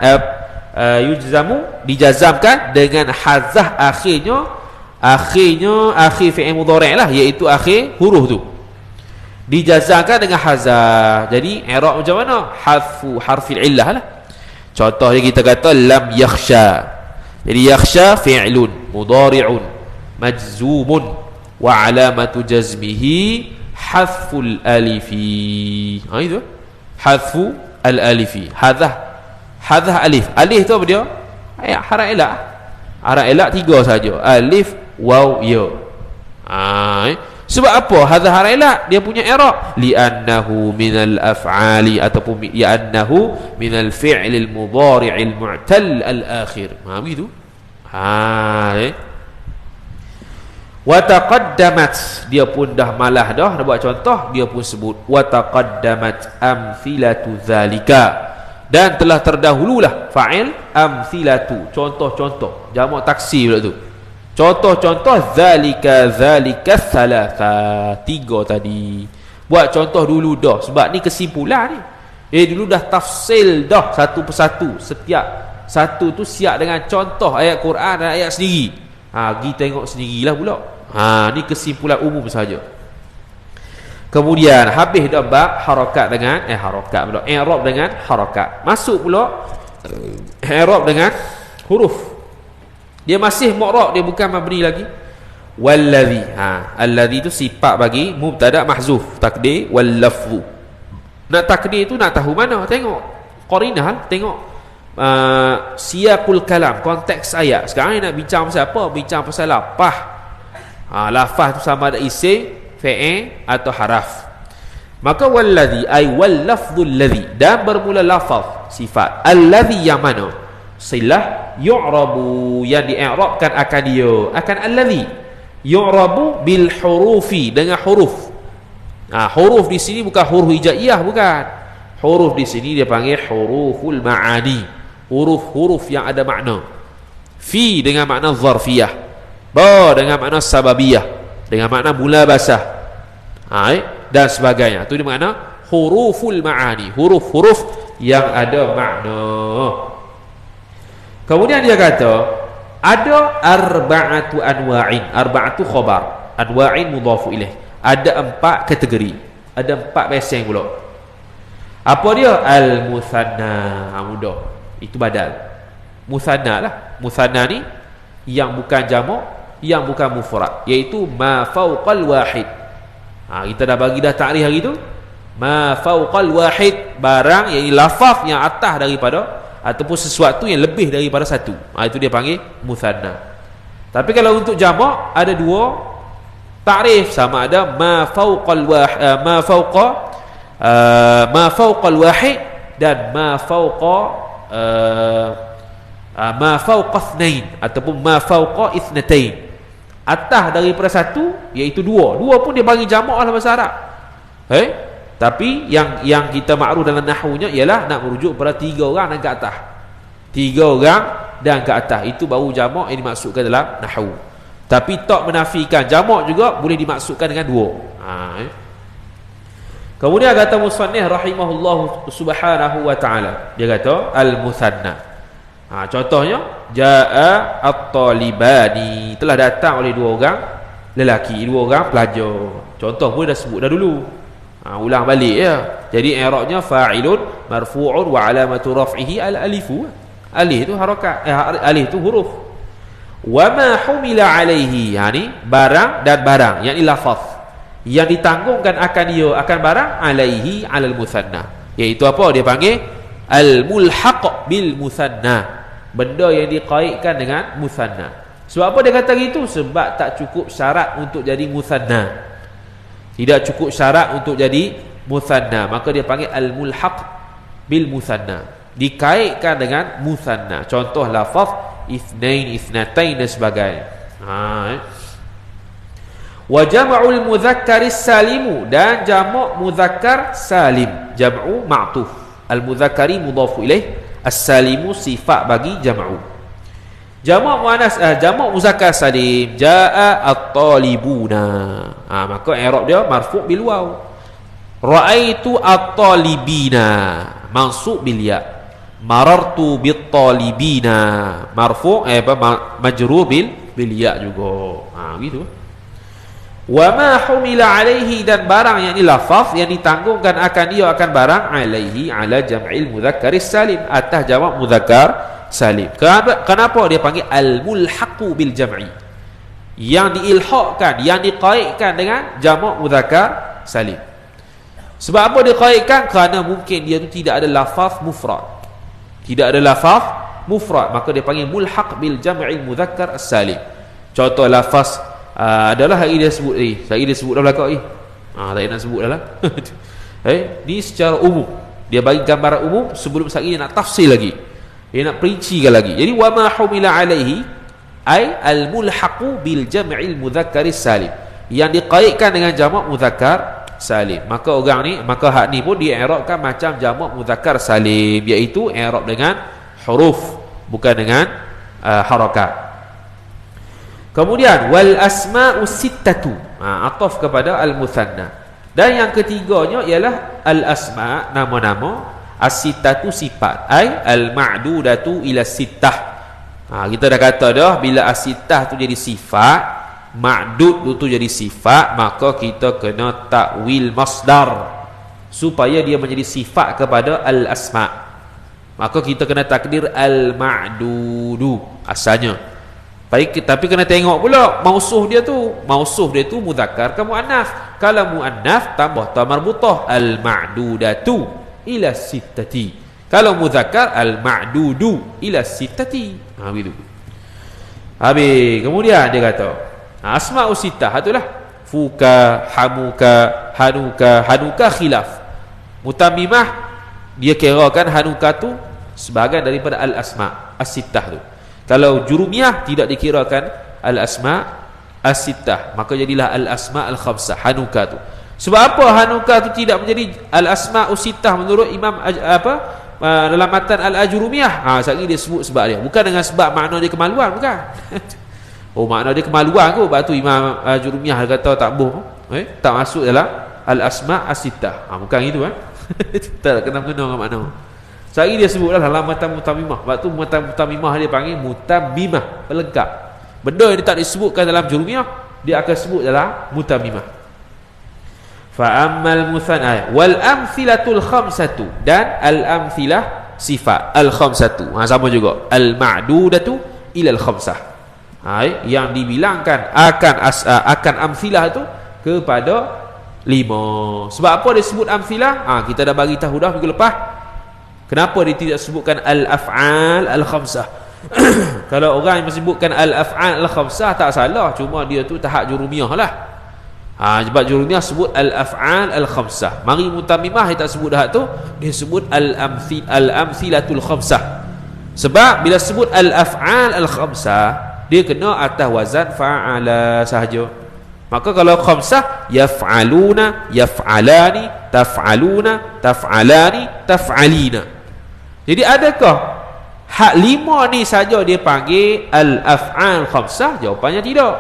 yujzamu, dijazamkan dengan hazah akhir fi'il mudhari' lah, iaitu akhir huruf tu dijazahkan dengan hazah. Jadi i'rab macam mana? Hadfu harfil illah lah. Contohnya kita kata lam yakhsha. Jadi yakhsha fi'lun mudhari'un majzumun wa alamatu jazmihi hadful alifi. Itu hadfu al-alifi. Hadah alif. Alif tu apa dia? Haraf illah. Haraf illah 3 saja. Alif, waw, ya. Sebab apa hadha haraf illah dia punya i'rab? Li'annahu minal af'ali, ataupun li'annahu minal fi'lil mudhari'il mu'tal al-akhir. Begitu. Wa taqaddamat, dia pun dah malah dah buat contoh, dia pun sebut wa taqaddamat amthilatu dzalika, dan telah terdahululah fa'il amthilatu, contoh-contoh, jamak taksir pula tu. Contoh-contoh zalika thalatha, 3 tadi. Buat contoh dulu dah, sebab ni kesimpulan ni. Dulu dah tafsil dah satu persatu. Setiap satu tu siap dengan contoh ayat Quran dan ayat sendiri. Pergi tengok sendirilah pula. Ni kesimpulan umum saja. Kemudian habis dah bab harakat dengan i'rab dengan harakat. Masuk pula i'rab dengan huruf. Dia masih mu'rab, dia bukan mabni lagi. Wallazi, allazi tu sifat bagi mubtada mahzuf, takdir wal lafzu. Nak takdir tu nak tahu mana? Tengok qarinah, tengok siyaqul kalam, konteks ayat. Sekarang nak bincang pasal apa? Bincang pasal lafaz. Lafaz tu sama ada isim, fi'il atau haraf. Maka wallazi ay wal lafzul ladzi, dan bermula lafaz sifat allazi yang mana? Silah yu'rabu, yang di'irabkan akan dia, akan allazi. Yu'rabu bil hurufi, dengan huruf. Huruf di sini bukan huruf hijaiyah, bukan. Huruf di sini dia panggil huruful ma'ani, huruf-huruf yang ada makna. Fi dengan makna zarfiyah, ba dengan makna sababiyah, dengan makna mulabasah, dan sebagainya. Itu dia makna huruful ma'ani, huruf-huruf yang ada makna. Kemudian dia kata ada arba'atu anwa'in, arba'atu khabar, anwa'in mudhafu ilaih. Ada 4 kategori, ada 4 beseng pula. Apa dia? Al-muthanna, mudah. Itu badal. Muthanna lah. Muthanna ni yang bukan jamak, yang bukan mufrad, iaitu ma fawqal wahid. Kita dah bagi dah takrif hari tu. Ma fawqal wahid, barang yang lafaz yang atas daripada, ataupun sesuatu yang lebih daripada satu. Itu dia panggil muthanna. Tapi kalau untuk jamak ada 2 takrif, sama ada ma fawqal wahid dan ma fawqa ma fawqa ithnain ataupun ma fawqa ithnatain, atas daripada satu iaitu dua. Dua pun dia bagi jamak dalam bahasa Arab. Tapi yang kita makruf dalam nahwunya ialah nak merujuk pada 3 orang dan ke atas. 3 orang dan ke atas, itu baru jamak yang dimaksudkan dalam nahwu. Tapi tak menafikan jamak juga boleh dimaksudkan dengan 2. Kemudian kata musannif rahimahullah subhanahu wa ta'ala, dia kata al-muthanna. Contohnya jaa at-talibani, telah datang oleh 2 orang lelaki, 2 orang pelajar. Contoh pun dah sebut dah dulu. Ulang balik ya. Jadi i'rabnya fa'ilun marfu'un wa alamatu raf'ihi al-alifu. Alif tu harakat, alif tu huruf. Wa ma humila alaihi, yani barang dan barang, yakni lafaz yang ditanggungkan akan dia akan barang, alaihi alal muthanna, iaitu apa dia panggil al-mulhaq bil muthanna, benda yang dikaitkan dengan muthanna. Sebab apa dia kata gitu? Sebab tak cukup syarat untuk jadi muthanna. Tidak cukup syarat untuk jadi muthanna, maka dia panggil al-mulhaq bil muthanna, dikaitkan dengan muthanna. Contoh lafaz ithnain, ithnatain dan sebagainya. Wa jam'ul mudzakkari salimu, dan jamak muzakkar salim, jam'u ma'tuf, al-mudzakkari mudhafu ilaih, as-salimu sifat bagi jam'u. Jamak muannas, jamak muzakkar salim, jaa at-talibuna, maka i'rab dia marfu' bil waw. Ra'aitu at-talibina, mansub bil ya. Marartu bit talibina, marfu' majrur bil ya juga. Gitu. Wa ma humila alaihi, dan barang yang ini lafaz yang ditanggungkan akan dia akan barang, alaihi ala jam'il mudzakkaris salim, atas jamak muzakkar salim. Kenapa dia panggil al-mulhaqu bil jam'i, yang diilhaqkan, yang dikaitkan dengan jamak muzakkar salim. Sebab apa dikaitkan? Kerana mungkin dia tu tidak ada lafaz mufrad, tidak ada lafaz mufrad, maka dia panggil mulhaq bil jam'il mudzakkar as-salim. Contoh lafaz adalah hari dia sebut hari dia sebut dah belakang tak nak sebut dah lah. Ni secara umum, dia bagi gambaran umum sebelum sekali dia nak tafsir lagi, dia nak perincikan lagi. Jadi wa ma humila alaihi ay al-mulhaqu bil jam'il mudzakkari salim, yang dikaitkan dengan jamak muzakkar salim. Maka orang ni, maka hak ni pun dia i'rabkan macam jamak muzakkar salim, iaitu i'rab dengan huruf, bukan dengan harakat. Kemudian wal asma'u sittatu, ataf kepada al-muthanna. Dan yang ketiganya ialah al-asma', nama-nama, as-sittatu sifat, ay al-ma'dudatu ila sittah. Kita dah kata dah, bila as-sittah tu jadi sifat, ma'dud tu jadi sifat, maka kita kena takwil masdar supaya dia menjadi sifat kepada al-asma'. Maka kita kena takdir al-ma'dudu asalnya. Tapi kena tengok pula mausuh dia tu muzakkar ke muannas. Kalau muannas tambah ta marbutah, al-ma'dudatu ila sittati. Kalau muzakkar, al-ma'dudu ila sittati. Begitu. Habis kemudian dia kata asma'u sittah itulah fuka, hamuka, hanuka khilaf. Mutammimah dia kirakan hanuka tu sebahagian daripada al-asma' as-sittah tu. Kalau jurumiyah tidak dikirakan al-asma' as-sittah, maka jadilah al-asma' al-khamsah, hanuka tu. Sebab apa hanuka tu tidak menjadi al-asma' as-sittah menurut Imam dalam matan al-ajurumiyah? Sekali dia sebut sebab dia, bukan dengan sebab makna dia kemaluan, bukan. Makna dia kemaluan ke, sebab tu Imam al-ajurumiyah kata tak boh, tak masuk dalam al-asma' as-sittah. Bukan itu tak kena-kena dengan makna. Sekali dia sebut dalam matan mutamimah. Sebab tu matan mutamimah dia panggil mutammimah, pelengkap. Benda yang dia tak disebutkan dalam jurumiyah, dia akan sebut dalam mutamimah. Fa ammal muthanna wal amthilatul khamsatu, dan al amthilah sifat al khamsatu, sama juga al-ma'dudatu ila al khamsah, yang dibilangkan akan amthilah itu kepada 5. Sebab apa dia sebut amthilah? Kita dah bagi tahu dah minggu lepas. Kenapa dia tidak sebutkan al-af'al al-khamsah? Kalau orang yang menyebutkan al-af'al al-khamsah tak salah, cuma dia tu tahap jurumiyah lah. Sebab jurumiyah sebut al-af'al al-khamsah. Mari mutammimah dia tak sebut dah tu, dia sebut al-amthilatul khamsah. Sebab bila sebut al-af'al al-khamsah, dia kena atas wazan fa'ala sahaja. Maka kalau khamsah, yaf'aluna, yaf'alani, taf'aluna, taf'alani, taf'alina. Jadi adakah hak 5 ni saja dia panggil al-af'al khamsah? Jawapannya tidak.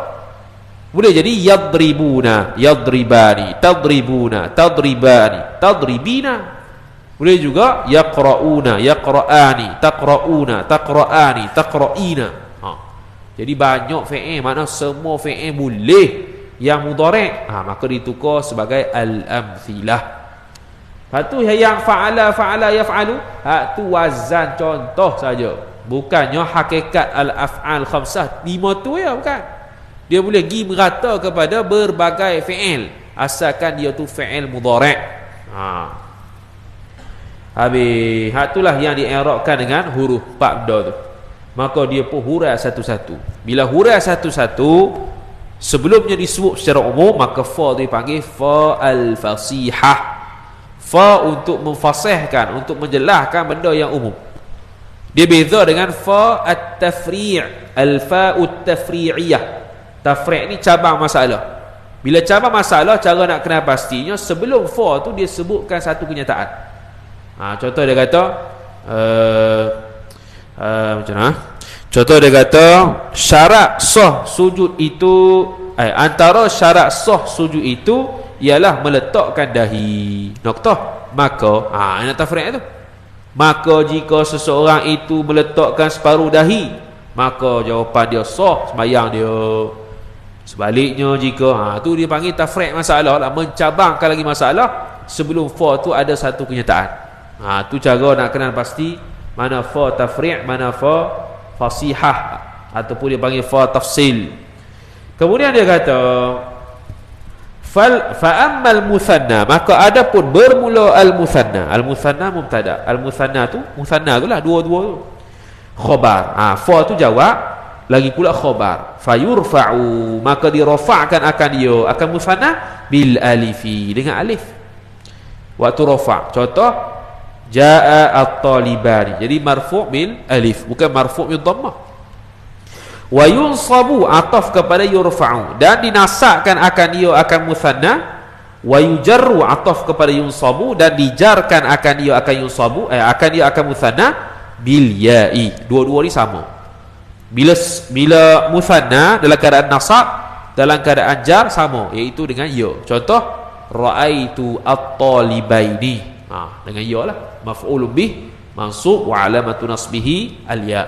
Boleh jadi yadribuna, yadribani, tadribuna, tadribani, tadribina. Boleh juga yaqra'una, yaqra'ani, taqra'una, taqra'ani, taqra'ina. Jadi banyak fi'il, makna semua fi'il boleh yang mudhari'. Maka ditukar sebagai al-amthilah. Lepas tu yang fa'ala, fa'ala, yaf'alu, tu wazan contoh saja. Bukannya hakikat al-af'al khamsah 5 tu ya, bukan. Dia boleh pergi merata kepada berbagai fi'il, asalkan dia tu fi'il mudhari'. Habis, itulah yang di'irabkan dengan huruf 4 benda tu. Maka dia pun hurai satu-satu. Bila hurai satu-satu, sebelumnya disebut secara umum, maka fa dipanggil fa al-fasihah. Fa untuk memfasihkan, untuk menjelaskan benda yang umum. Dia beza dengan fa at-tafri', al-fa'ut tafri'iyah. Tafri' ni cabang masalah. Bila cabang masalah, cara nak kenal pastinya, sebelum fa tu dia sebutkan satu kenyataan. Contoh dia kata macam mana? Contoh dia kata syarat sah sujud itu, antara syarat sah sujud itu ialah meletakkan dahi. Noktah. Maka nak tafriq tu. Maka jika seseorang itu meletakkan separuh dahi, maka jawapan dia sah sembahyang dia. Sebaliknya jika tu dia panggil tafriq masalah lah, mencabangkan lagi masalah. Sebelum fa tu ada satu kenyataan. Tu cara nak kenal pasti mana fa tafri', mana fa fasihah, ataupun dia panggil fa tafsil. Kemudian dia kata fa ammal muthanna, maka adapun bermula al-muthanna. Al-muthanna mubtada. Al-muthanna tu, muthanna tu lah dua-dua tu. Khabar. Fa tu jawab, lagi pula khabar. Fayurfa'u, maka dirafa'kan akan dia, akan muthanna bil alifi, dengan alif. Waktu rafa'. Contoh jaa at-talibani, jadi marfu' bil alif, bukan marfu' bil dhammah. Wa yunsabu, ataf kepada yurfa'u, dan dinasakkan akan dia akan muthanna. Wa yujarru, ataf kepada yunsabu, dan dijarkan akan dia akan yunsabu, akan dia akan muthanna bil ya'i. Dua-dua ni sama. Bila muthanna dalam keadaan nasab, dalam keadaan jar sama, iaitu dengan ya. Contoh ra'aitu at-talibaini, dengan ya lah, maf'ulun bih mansub wa alamatu nasbihi al-ya.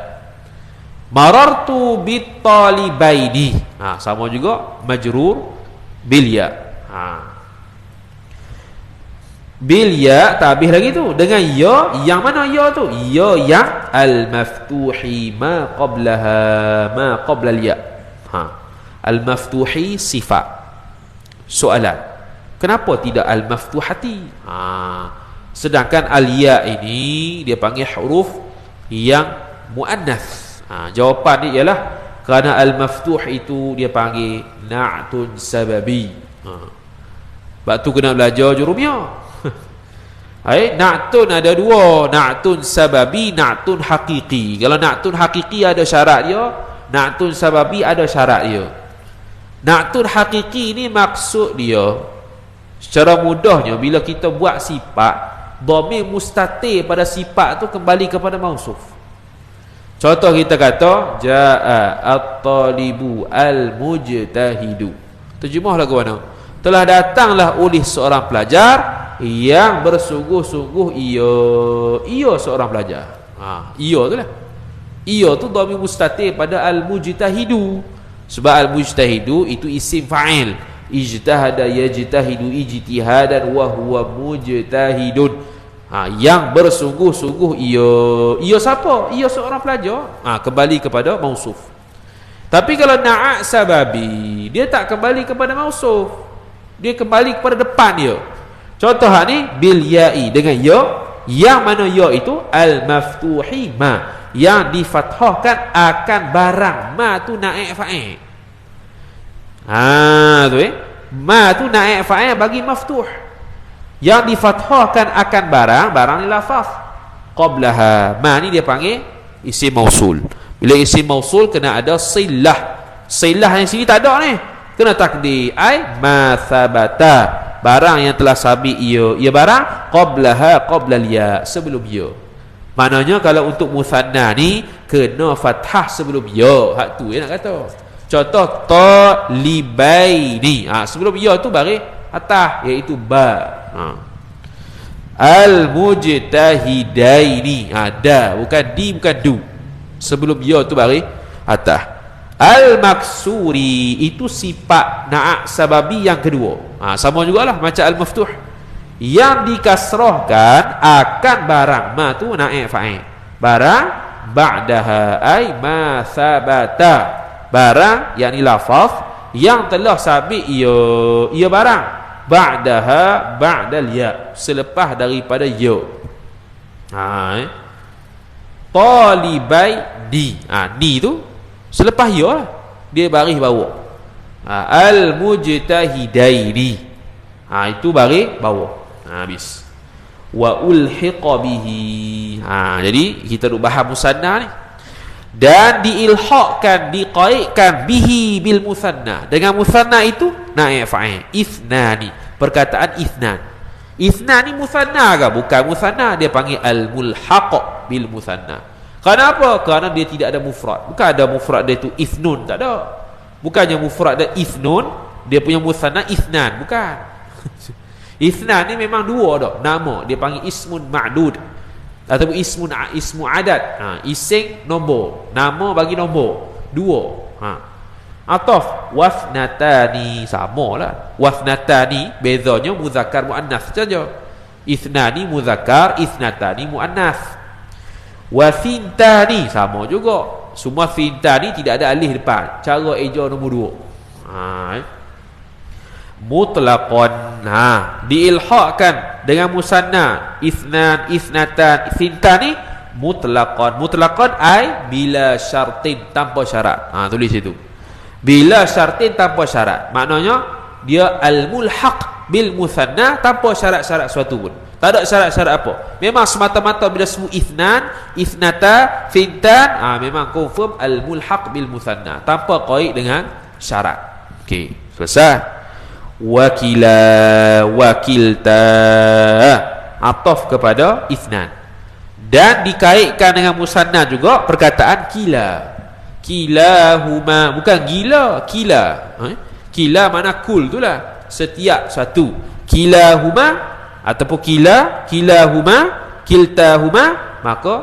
Marartu bit-talibaini, sama juga majrur bil ya. Bil ya tabih lagi tu dengan ya, yang mana ya tu? Ya yang al-maftuhi ma qablaha, ma qabla al-ya. Al-maftuhi sifat. Soalan, kenapa tidak al-maftuhati? Sedangkan al-ya ini dia panggil huruf yang muannats. Jawapan dia ialah kerana al-maftuh itu dia panggil na'tun sababi. Sebab tu kena belajar jurumiyah. Na'tun ada dua, na'tun sababi, na'tun hakiki. Kalau na'tun hakiki ada syarat dia, na'tun sababi ada syarat dia. Na'tun hakiki ni maksud dia, secara mudahnya, bila kita buat sifat, dhamir mustatir pada sifat tu kembali kepada mausuf. Contoh kita kata jaa at-talibu al-mujtahidu. Terjemah lagu mana? Telah datanglah oleh seorang pelajar yang bersungguh-sungguh ia seorang pelajar. Ia tu lah. Ia tu dhamir mustatir pada al-mujtahidu. Sebab al-mujtahidu itu isim fa'il. Ijtahada yajtahidu ijtihadan wa huwa mujtahidun. Yang bersungguh-sungguh ia siapa? Ia seorang pelajar. Kembali kepada mausuf. Tapi kalau na'at sababi, dia tak kembali kepada mausuf, dia kembali kepada depan dia. Contoh ni bil ya'i, dengan ya, yang mana ya itu al-maftuhi ma, yang difathahkan akan barang. Ma tu naik fa'il. Tu ma tu naik fa'il bagi maftuh, yang difathahkan akan barang. Barang ni lafaz qablaha. Ma ni dia panggil isim mausul. Bila isim mausul kena ada silah. Silah yang sini tak ada ni. Kena takdir ai ma thabata, barang yang telah sabit ia barang qablaha qablal ya, sebelum ya. Maknanya kalau untuk musanna ni kena fathah sebelum ya. Hak tu nak kata. Contoh talibaini. Sebelum ya tu bagi atas iaitu ba. Al-mujtahidaini. Da bukan di, bukan du. Sebelum ya tu bagi atas. Al-maksuri itu sifat na'at sababi yang kedua. Sama jugalah macam al-maftuh. Yang dikasrahkan akan barang ma tu na'at fa'il. Barang ba'daha ay ma thabata. Barang yakni lafaz yang telah sabit ia barang ba'daha ba'dal ya, selepas daripada ya. Talibai di. Ni tu selepas ya lah, dia baris bawah. Al-mujtahidaini. Itu baris bawah. Habis. Wa ulhiqa bihi. Jadi kita duk bahas musanna ni. Dan diilhaqkan, diqaitkan bihi bil musanna. Dengan musanna itu naib fa'il. Ithnani. Perkataan ithnan. Ithnan ni musanna ke? Bukan musanna. Dia panggil al-mulhaq bil musanna. Kenapa? Kerana dia tidak ada mufrad. Bukan ada mufrad dia tu ithnun, tak ada. Bukannya mufrad dia ithnun, dia punya musanna ithnan, bukan. Ithnan ni memang dua dah nama, dia panggil ismun ma'dud ataupun ismu adad. Isim nombor, nama bagi nombor dua. Ataf wasnatani, samalah. Wasnatani bezanya muzakkar muannas saja. Ithnani muzakkar, ithnatani muannas. Wasintani sama juga. Semua sintani tidak ada alif depan. Cara eja nombor dua. Mutlaqan. Diilhaqkan dengan musanna ithnan, ithnatan, sintani mutlaqan. Mutlaqan ai bila syartin, tanpa syarat. Tulis itu. Bila syartin, tanpa syarat. Maknanya dia al-mulhaq bil musanna, tanpa syarat-syarat suatu pun. Tak ada syarat-syarat apa. Memang semata-mata bila sebut ithnan, ithnata, fintan, memang confirm al-mulhaq bil musanna, tanpa qaid dengan syarat. Okey, selesai. Wakila, wakilta, ataf kepada ithnan. Dan dikaitkan dengan musanna juga perkataan kila. Kilahuma, bukan gila, kila. Kila makna kul itulah, setiap satu. Kilahuma ataupun kilahuma, kiltahuma, maka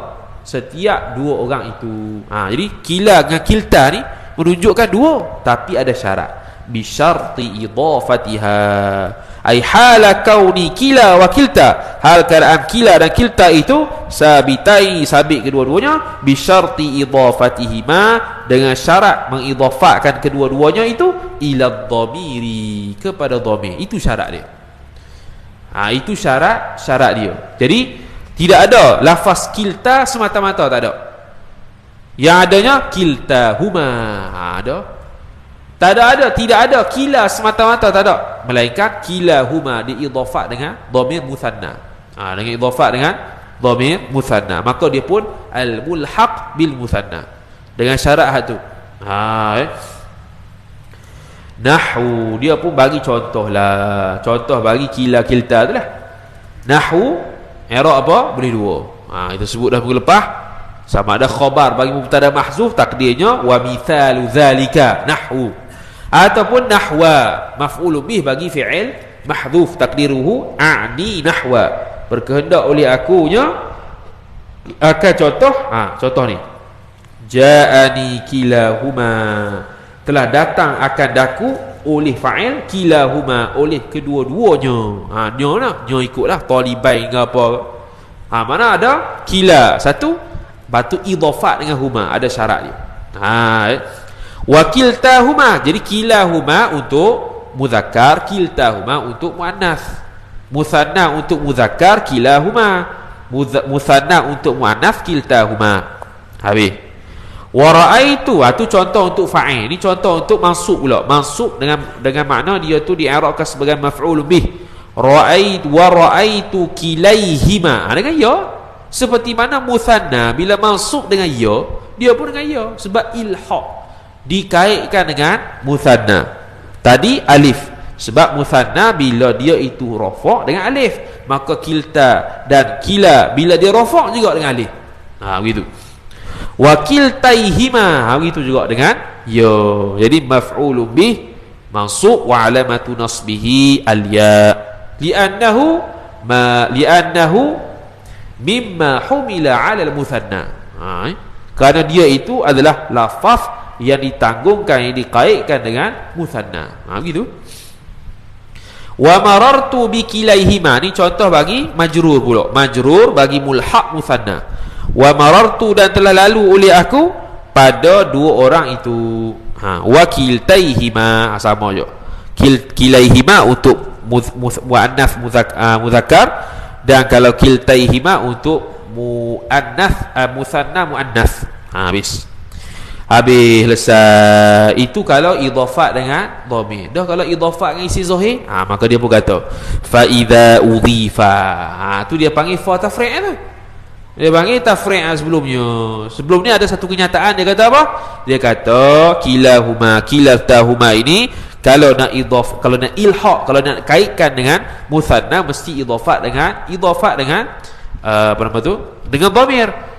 setiap dua orang itu. Jadi kila dengan kilta ni menunjukkan dua, tapi ada syarat. Bi syarti idafatiha, ai hala kauni kila wa kilta, hal keadaan kila dan kilta itu sabitai, sabit kedua-duanya, bi syarti idafatihima, dengan syarat mengidafatkan kedua-duanya itu ila dhamiri, kepada dhamir. Itu syarat dia. Itu syarat dia. Jadi tidak ada lafaz kilta semata-mata, tak ada. Yang adanya kiltahuma. Ada? Tidak ada kila semata-mata, tak ada. Melainkan kilahuma diidhafat dengan dhamir musanna. Dengan idhafat dengan dhamir musanna, maka dia pun al-mulhaq bil musanna. Dengan syarat tu. Nahwu, dia pun bagi contoh lah. Contoh bagi kila kilta tu lah. Nahwu i'rab apa? Boleh dua. Kita sebut dah minggu lepas. Sama ada khabar bagi mubtada mahzuf, takdirnya wa mithalu zalika nahwu. Ataupun nahwa, maf'ul bih bagi fi'il mahzuf, takdiruhu a'ni nahwa, berkehendak oleh akunya akan contoh. Contoh ni, ja'ani kilahuma, telah datang akan daku oleh fa'il kilahuma, oleh kedua-duanya. Nya ikutlah talibai ke apa. Mana ada kila satu, batu idhafat dengan huma, ada syarat dia. Wakiltahuma, jadi kilahuma untuk muzakkar, kiltahuma untuk muannas. Musanna untuk muzakkar, kilahuma. Musanna untuk muannas, kiltahuma. Habis. Wa ra'aitu, itu contoh untuk fa'il. Ini contoh untuk mansub pula. Mansub dengan makna dia tu di'irabkan sebagai maf'ul bih. Ra'aitu wa ra'aitu kilaihima. Dengan ya. Seperti mana muthanna bila masuk dengan ya, dia pun dengan ya, sebab ilhaq dikaitkan dengan muthanna. Tadi alif, sebab muthanna bila dia itu rafa' dengan alif, maka kilta dan kila bila dia rafa' juga dengan alif. Begitu. Wa kiltaihima, begitu juga dengan ya. Jadi maf'ulun bih mansub wa alamatu nasbihi al-ya li'annahu mimma humila 'ala al-muthanna. Kerana dia itu adalah lafaz yang ditanggungkan, yang dikaitkan dengan muthanna. Begitu. Wa marartu bi kilaihima, ni contoh bagi majrur pula. Majrur bagi mulhaq muthanna. Wa marartu, dan telah lalu oleh aku pada dua orang itu. Wa kiltaihima, sama je. Kilaihima untuk muannas muzakkar, dan kalau kiltaihima untuk muannas muthanna muannas. Habis selesai. Itu kalau idhafat dengan dhamir. Dah kalau idhafat dengan isi zahir, maka dia pun kata fa idza udhifa. Tu dia panggil fa tafri' tu. Dia panggil tafri' sebelumnya. Sebelum ni ada satu kenyataan, dia kata apa? Dia kata kilatahuma ini kalau nak ilhaq, kalau nak kaitkan dengan muthanna, mesti idhafat dengan apa nama tu? Dengan dhamir.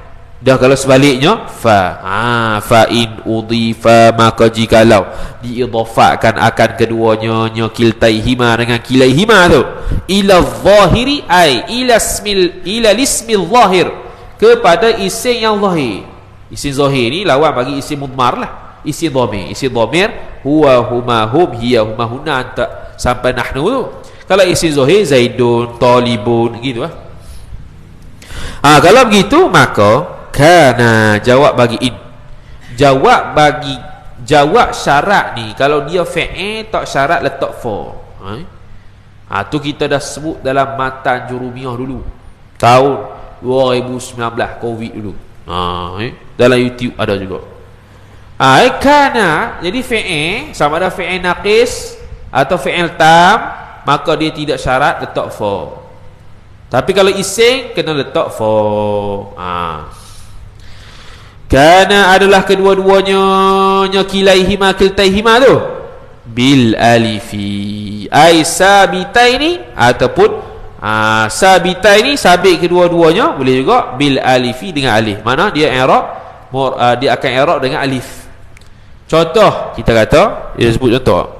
Dah kalau sebaliknya fa in udhifa, maka jikalau diidhafatkan akan keduanya, kiltaihima dengan kilaihima tu, ila zahiri ai ila ismil zahir, kepada isim yang zahir. Isim zahir ni lawan bagi isim mudmar lah. Isim dhamir huwa huma hum hiya huma hunna anta sampai nahnu tu. Kalau isim zahir zaidun talibun gitu lah. Kalau begitu maka kana jawab bagi in. Jawab syarat ni, kalau dia fi'il tak syarat letak fa. Tu kita dah sebut dalam matan Jurumiyah dulu. Tahun 2019 Covid dulu. Dalam YouTube ada juga. Kana jadi fi'il, sama ada fi'il naqis atau fi'il tam, maka dia tidak syarat letak fa. Tapi kalau isim kena letak fa. Kana adalah kedua-duanya kilaihima kiltaihima tu bil alifi ai sabitaini, ataupun sabitaini sabit kedua-duanya, boleh juga bil alifi dengan alif. Mana dia i'rab, dia akan i'rab dengan alif. Contoh kita kata, dia sebut contoh.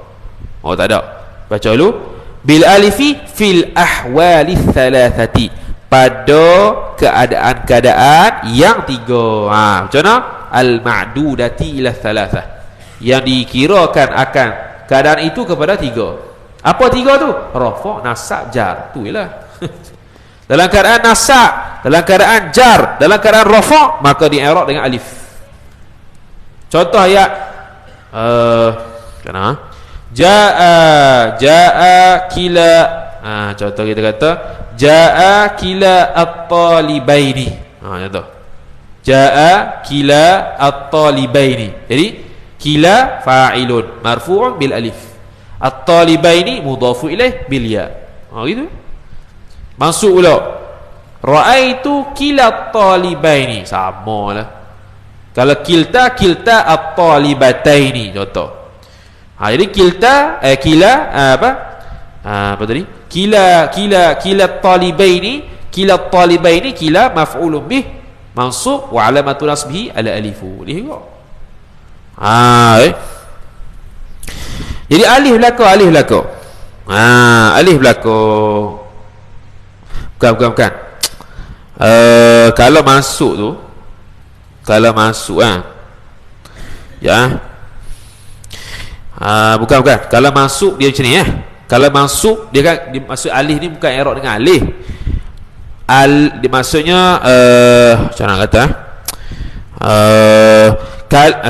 Tak ada. Baca dulu. Bil alifi fil ahwali thalathati, pada keadaan-keadaan yang tiga. Macam mana? Al-ma'dudati ila thalathah, yang dikirakan akan keadaan itu kepada tiga. Apa tiga tu? Rafa', nasab, jar. Tu ialah. Dalam keadaan nasab, dalam keadaan jar, dalam keadaan rafa', maka di-i'rab dengan alif. Contoh ayat Ja'a kila. Contoh kita kata Ja'a kila at-talibaini. Contoh Ja'a kila at-talibaini. Jadi kila fa'ilun marfu'un bil alif, at-talibaini mudhafu ilaih bil ya. Gitu. Masuk pula ra'aitu kila at-talibaini, samalah. Kalau kilta at-talibataini, contoh. Jadi kilta kila apa tadi? Kila at-talibaini, kila maf'ulun bih mansub wa alamatu nasbihi ala alifu. Boleh juga. Jadi alif belaka. Alif belaka. Bukan. Kalau masuk tu, ya. Bukan. Kalau masuk dia macam ni ya. Kalau masuk dia kan, maksud alif ni bukan i'rab dengan alif. Dia maksudnya macam mana kata?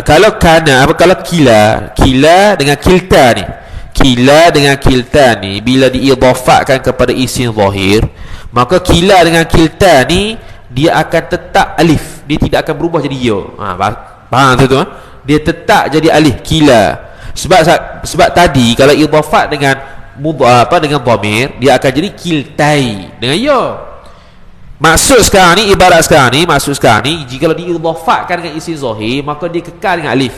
Kalau kana kalau kila dengan kilta ni. Kila dengan kilta ni bila diidhafatkan kepada isim zahir, maka kila dengan kilta ni dia akan tetap alif, dia tidak akan berubah jadi ya. Faham tu? Dia tetap jadi alif kila. Sebab tadi kalau idhafat dengan dengan dhamir, dia akan jadi kiltai dengan ya. Maksud sekarang ni, ibarat sekarang ni, maksud sekarang ni, jika diidhafatkan dengan isim zahir, maka dia kekal dengan alif.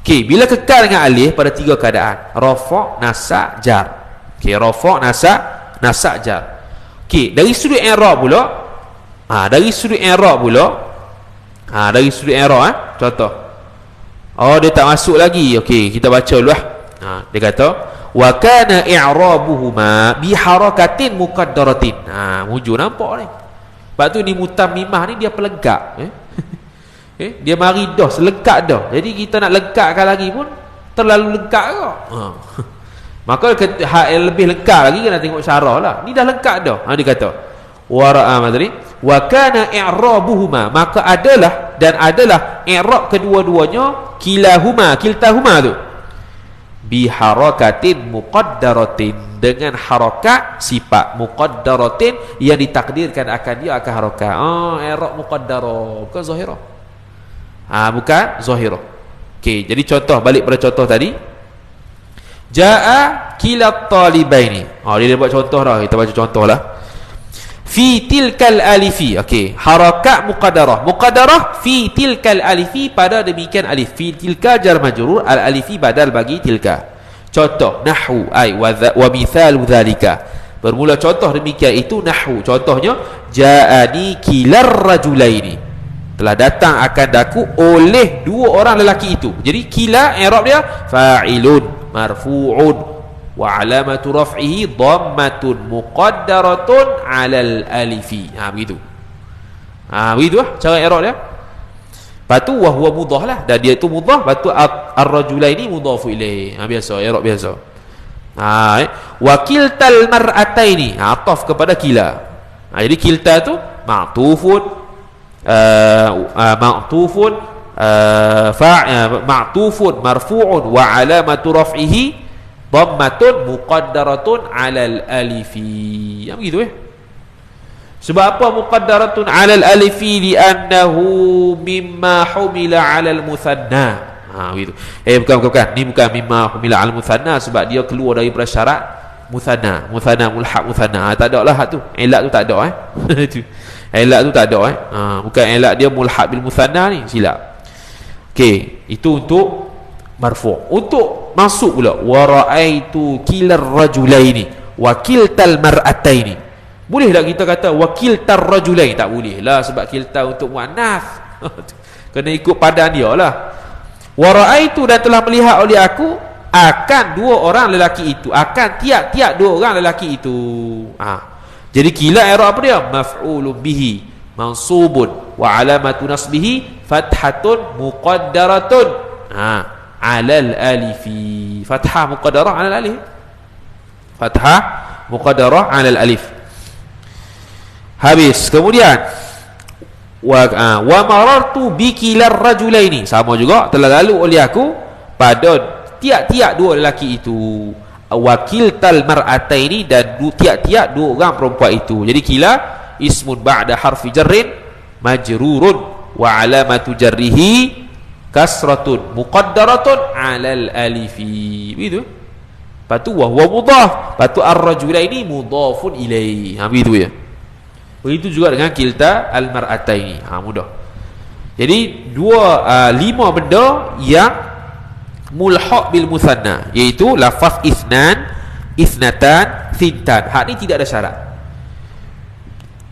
Okey, bila kekal dengan alif pada 3 keadaan. Rafa', nasab, jar. Okey, rafa', nasab, jar. Okey, dari sudut i'rab pula, dari sudut i'rab pula, dari sudut i'rab, contoh. Oh, dia tak masuk lagi. Okey, kita baca dulu lah. Dia kata, wa kana i'rabuhuma bi harakatin muqaddaratin. Mujur nampak ni. Sebab tu ni mutammimah ni dia pelegak. Dia mari dah, selekat dah. Jadi kita nak lekatkan lagi pun terlalu lekat kau. Maka hak yang lebih lekat lagi kena tengok syarah lah. Ni dah lekat dah. Dia kata wa kana i'rabuhuma, maka adalah i'rab kedua-duanya kiltahuma tu bi harakatin muqaddaratin, dengan harakat sifat muqaddaratin yang ditakdirkan akan dia akan harakat. I'rab muqaddarah, bukan zahirah. Bukan zahirah. Okey, jadi contoh, balik pada contoh tadi. Jaa kilat talibaini. Dia buat contoh dah, kita baca contoh lah. Fi tilkal alifi. Okey, harakat muqaddarah fi tilkal alifi, pada demikian alif. Fi tilka jar majrur, al alifi badal bagi tilka. Contoh nahwu wa mithalu dzalika. Bermula contoh demikian itu nahwu. Contohnya jaani kilar rajulaini, telah datang akan daku oleh 2 orang lelaki itu. Jadi kila i'rab dia fa'ilun marfu'un wa alamatu raf'ihi dhammatun muqaddaratun 'alal alifi. Begitu. Begitu lah cara i'rab dia. Lepas tu wa huwa mudhaf lah, dan dia tu mudhaf. Lepas tu ar-rajulaini mudhafu ilaih. Biasa i'rab biasa. Wa kiltal mar'ataini, ataf kepada kila. Jadi kilta tu ma'tufun ma'tufun marfu'un wa alamatu raf'ihi dhammatun muqaddaratun 'alal alifi. Begitu Sebab apa muqaddaratun 'alal alifi? Li'annahu mimma humila 'alal muthanna. Begitu. Bukan. Ni bukan mimma humila 'alal muthanna, sebab dia keluar daripada syarat muthanna mulhaq muthanna. Tak ada lah tu. Ilat tu tak ada Ilat tu tak ada bukan ilat dia mulhaq bil muthanna ni, silap. Okey, itu untuk marfu'. Untuk masuk pula, wa ra'aitu kilar rajulaini wa kiltal mar'ataini. Boleh tak kita kata wakil tarrajulain? Tak boleh lah, sebab kilta untuk muannas. Kena ikut padan dia lah. Wa ra'aitu, dan telah melihat oleh aku akan 2 orang lelaki itu, akan tiap-tiap 2 orang lelaki itu. Jadi kila i'rab apa dia? Maf'ulun bihi mansubun wa alamatu nasbihi fathatun muqaddaratun 'alal alifi. Fathah muqaddarah 'alal alif. Fathah muqaddarah 'alal alif. Habis. Kemudian wa marartu bikilar rajulaini, sama juga, telah lalu oleh aku pada tiap-tiap 2 lelaki itu. Wakiltal mar'ataini, dan tiap-tiap 2 orang perempuan itu. Jadi kila ismun ba'da harfi jarrin majrurun wa alamatu jarrihi kasratun muqaddaratun 'alal alifi. Begitu. Lepas tu wa huwa mudhaf. Lepas tu ar-rajulaini mudhafun ilaih. Begitu ya. Begitu juga dengan kilta al-mar'ataini. Mudah. Jadi 5 benda yang mulhaq bil muthanna, iaitu lafaz ithnan, ithnatan, thintan. Hak ni tidak ada syarat.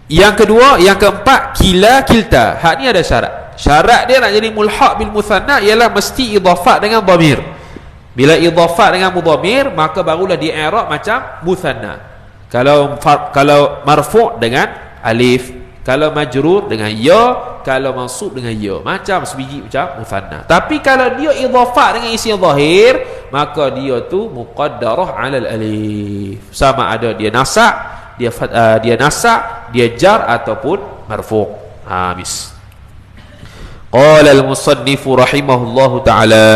Yang kedua, yang keempat, kila, kilta. Hak ni ada syarat. Syarat dia nak jadi mulhaq bil muthanna ialah mesti idhafat dengan dhamir. Bila idhafat dengan mudhamir, maka barulah dia i'rab macam muthanna. Kalau marfu' dengan alif, kalau majrur dengan ya, kalau mansub dengan ya, macam sebiji macam muthanna. Tapi kalau dia idhafat dengan isim zahir, maka dia tu muqaddarah 'alal alif. Sama ada dia nasab, dia jar ataupun marfu'. Habis. Qala al-musannif rahimahullahu ta'ala,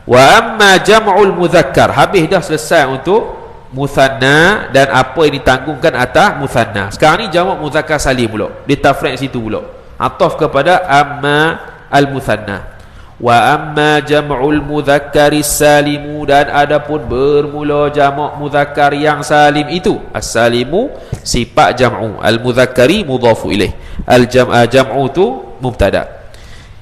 wa amma jam'ul mudzakkar. Habis dah, selesai untuk muthanna dan apa yang ditanggungkan atas muthanna. Sekarang ni jamak muzakkar salim pula, dia tafriq situ pula, ataf kepada amma al muthanna. Wa amma jam'ul mudzakkari salimu, dan adapun bermula jamak muzakkar yang salim itu, as-salimu sifat jam'u, al-mudzakkari mudhafu ilaih, jam'u tu mubtada,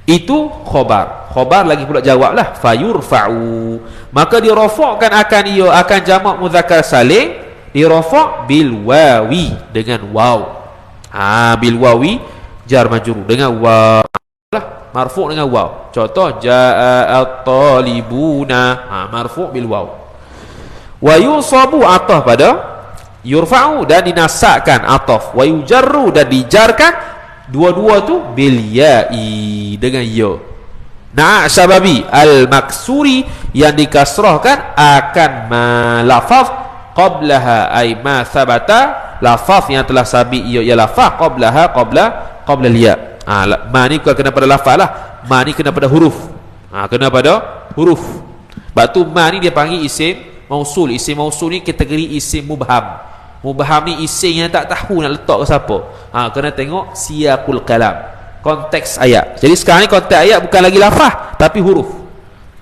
itu khabar lagi pula jawablah, fayurfa'u, maka dirafa'kan akan ia akan jamak muzakkar salim, dirafa' bil wawi, dengan waw. Bil wawi jar majrur dengan waw, marfu' dengan waw. Contoh jaa at-talibuna, marfu' bil waw. Wa yusabu ataf pada yurfa'u, dan dinasakkan ataf, wa yujarru, dan dijarkan dua-dua tu bil ya'i, dengan ya. Na sababi al-maksuri, yang dikasrahkan akan lafaz qablaha, ay ma thabata, lafaz yang telah sabit ia lafaz qablaha, qabla al-ya. Ma ni bukan kena pada lafaz lah, ma ni kena pada huruf. Kena pada huruf. Sebab tu ma ni dia panggil isim mausul. Isim mausul ni kategori isim mubham. Mubham ni isim yang tak tahu nak letak ke siapa. Kena tengok siyaqul kalam, konteks ayat. Jadi sekarang ni konteks ayat bukan lagi lafaz tapi huruf.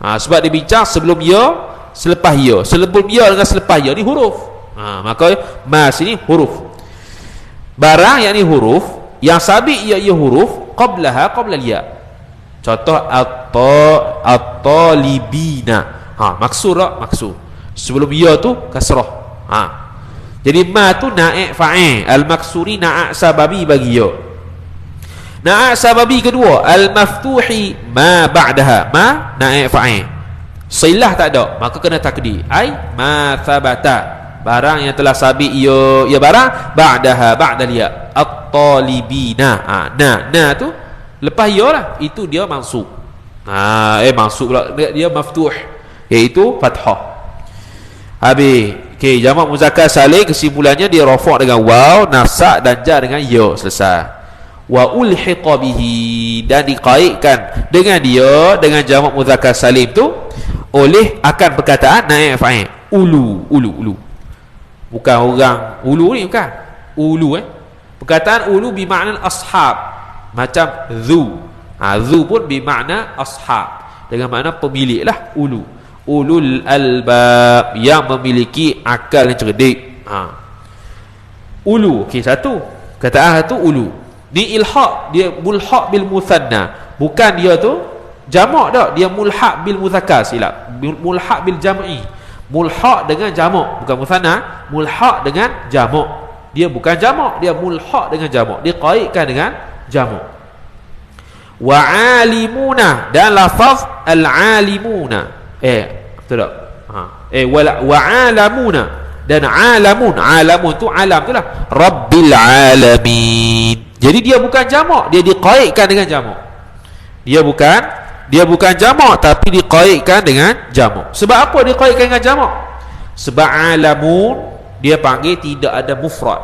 Sebab dia bincang sebelum ya, selepas ya, sebelum ya dengan selepas ya ni huruf. Maka ma sini huruf. Barang yang ni huruf, yang sabit ia huruf qablaha, qabla al-ya. Contoh at-talibina, maksur tak? Maksur. Sebelum ya tu kasrah. Jadi ma tu naik fa'il, al-maksuri na'a sababi bagi ya. Na'a sababi kedua, al-maftuhi ma ba'daha, ma naik fa'il, silah tak ada, maka kena takdir, ai ma thabata, barang yang telah sabit ya barang ba'daha, ba'dal ya, at-talibina. Na tu lepas ya lah, itu dia mansub. Mansub pula, dia maftuh, iaitu fathah. Habis. Okey, jamak muzakkar salim kesimpulannya dia rafa' dengan waw, nasab dan jar dengan ya, selesai. Wa ulhiqa bihi, dan dikaitkan dengan dia, dengan jamak muzakkar salim tu oleh akan perkataan naib fa'il, ulu. Bukan orang ulu ni, bukan ulu. Perkataan ulu bermakna ashab, macam zu. Zu pun bermakna ashab, dengan makna pemilik lah, ulu. Ulul albab, yang memiliki akal yang cerdik. Ulu. Okey, satu kataan satu ulu. Ni ilhaq, dia mulhaq bil muthanna, bukan dia tu jamak dak, dia mulhaq bil muzakkar, silap, mulhaq bil jam'i. Mulhaq dengan jamak, bukan muthanna, mulhaq dengan jamak. Dia bukan jamak, dia mulhaq dengan jamak, dia qaitkan dengan jamak. Wa alimuna, dan lafaz al-alimuna, betul tak? Wa alamuna, dan alamun tu alam tu lah, rabbil alamin. Jadi dia bukan jamak, dia diqaitkan dengan jamak. Dia bukan jamak tapi diqaitkan dengan jamak. Sebab apa diqaitkan dengan jamak? Sebab alamun dia panggil tidak ada mufrad.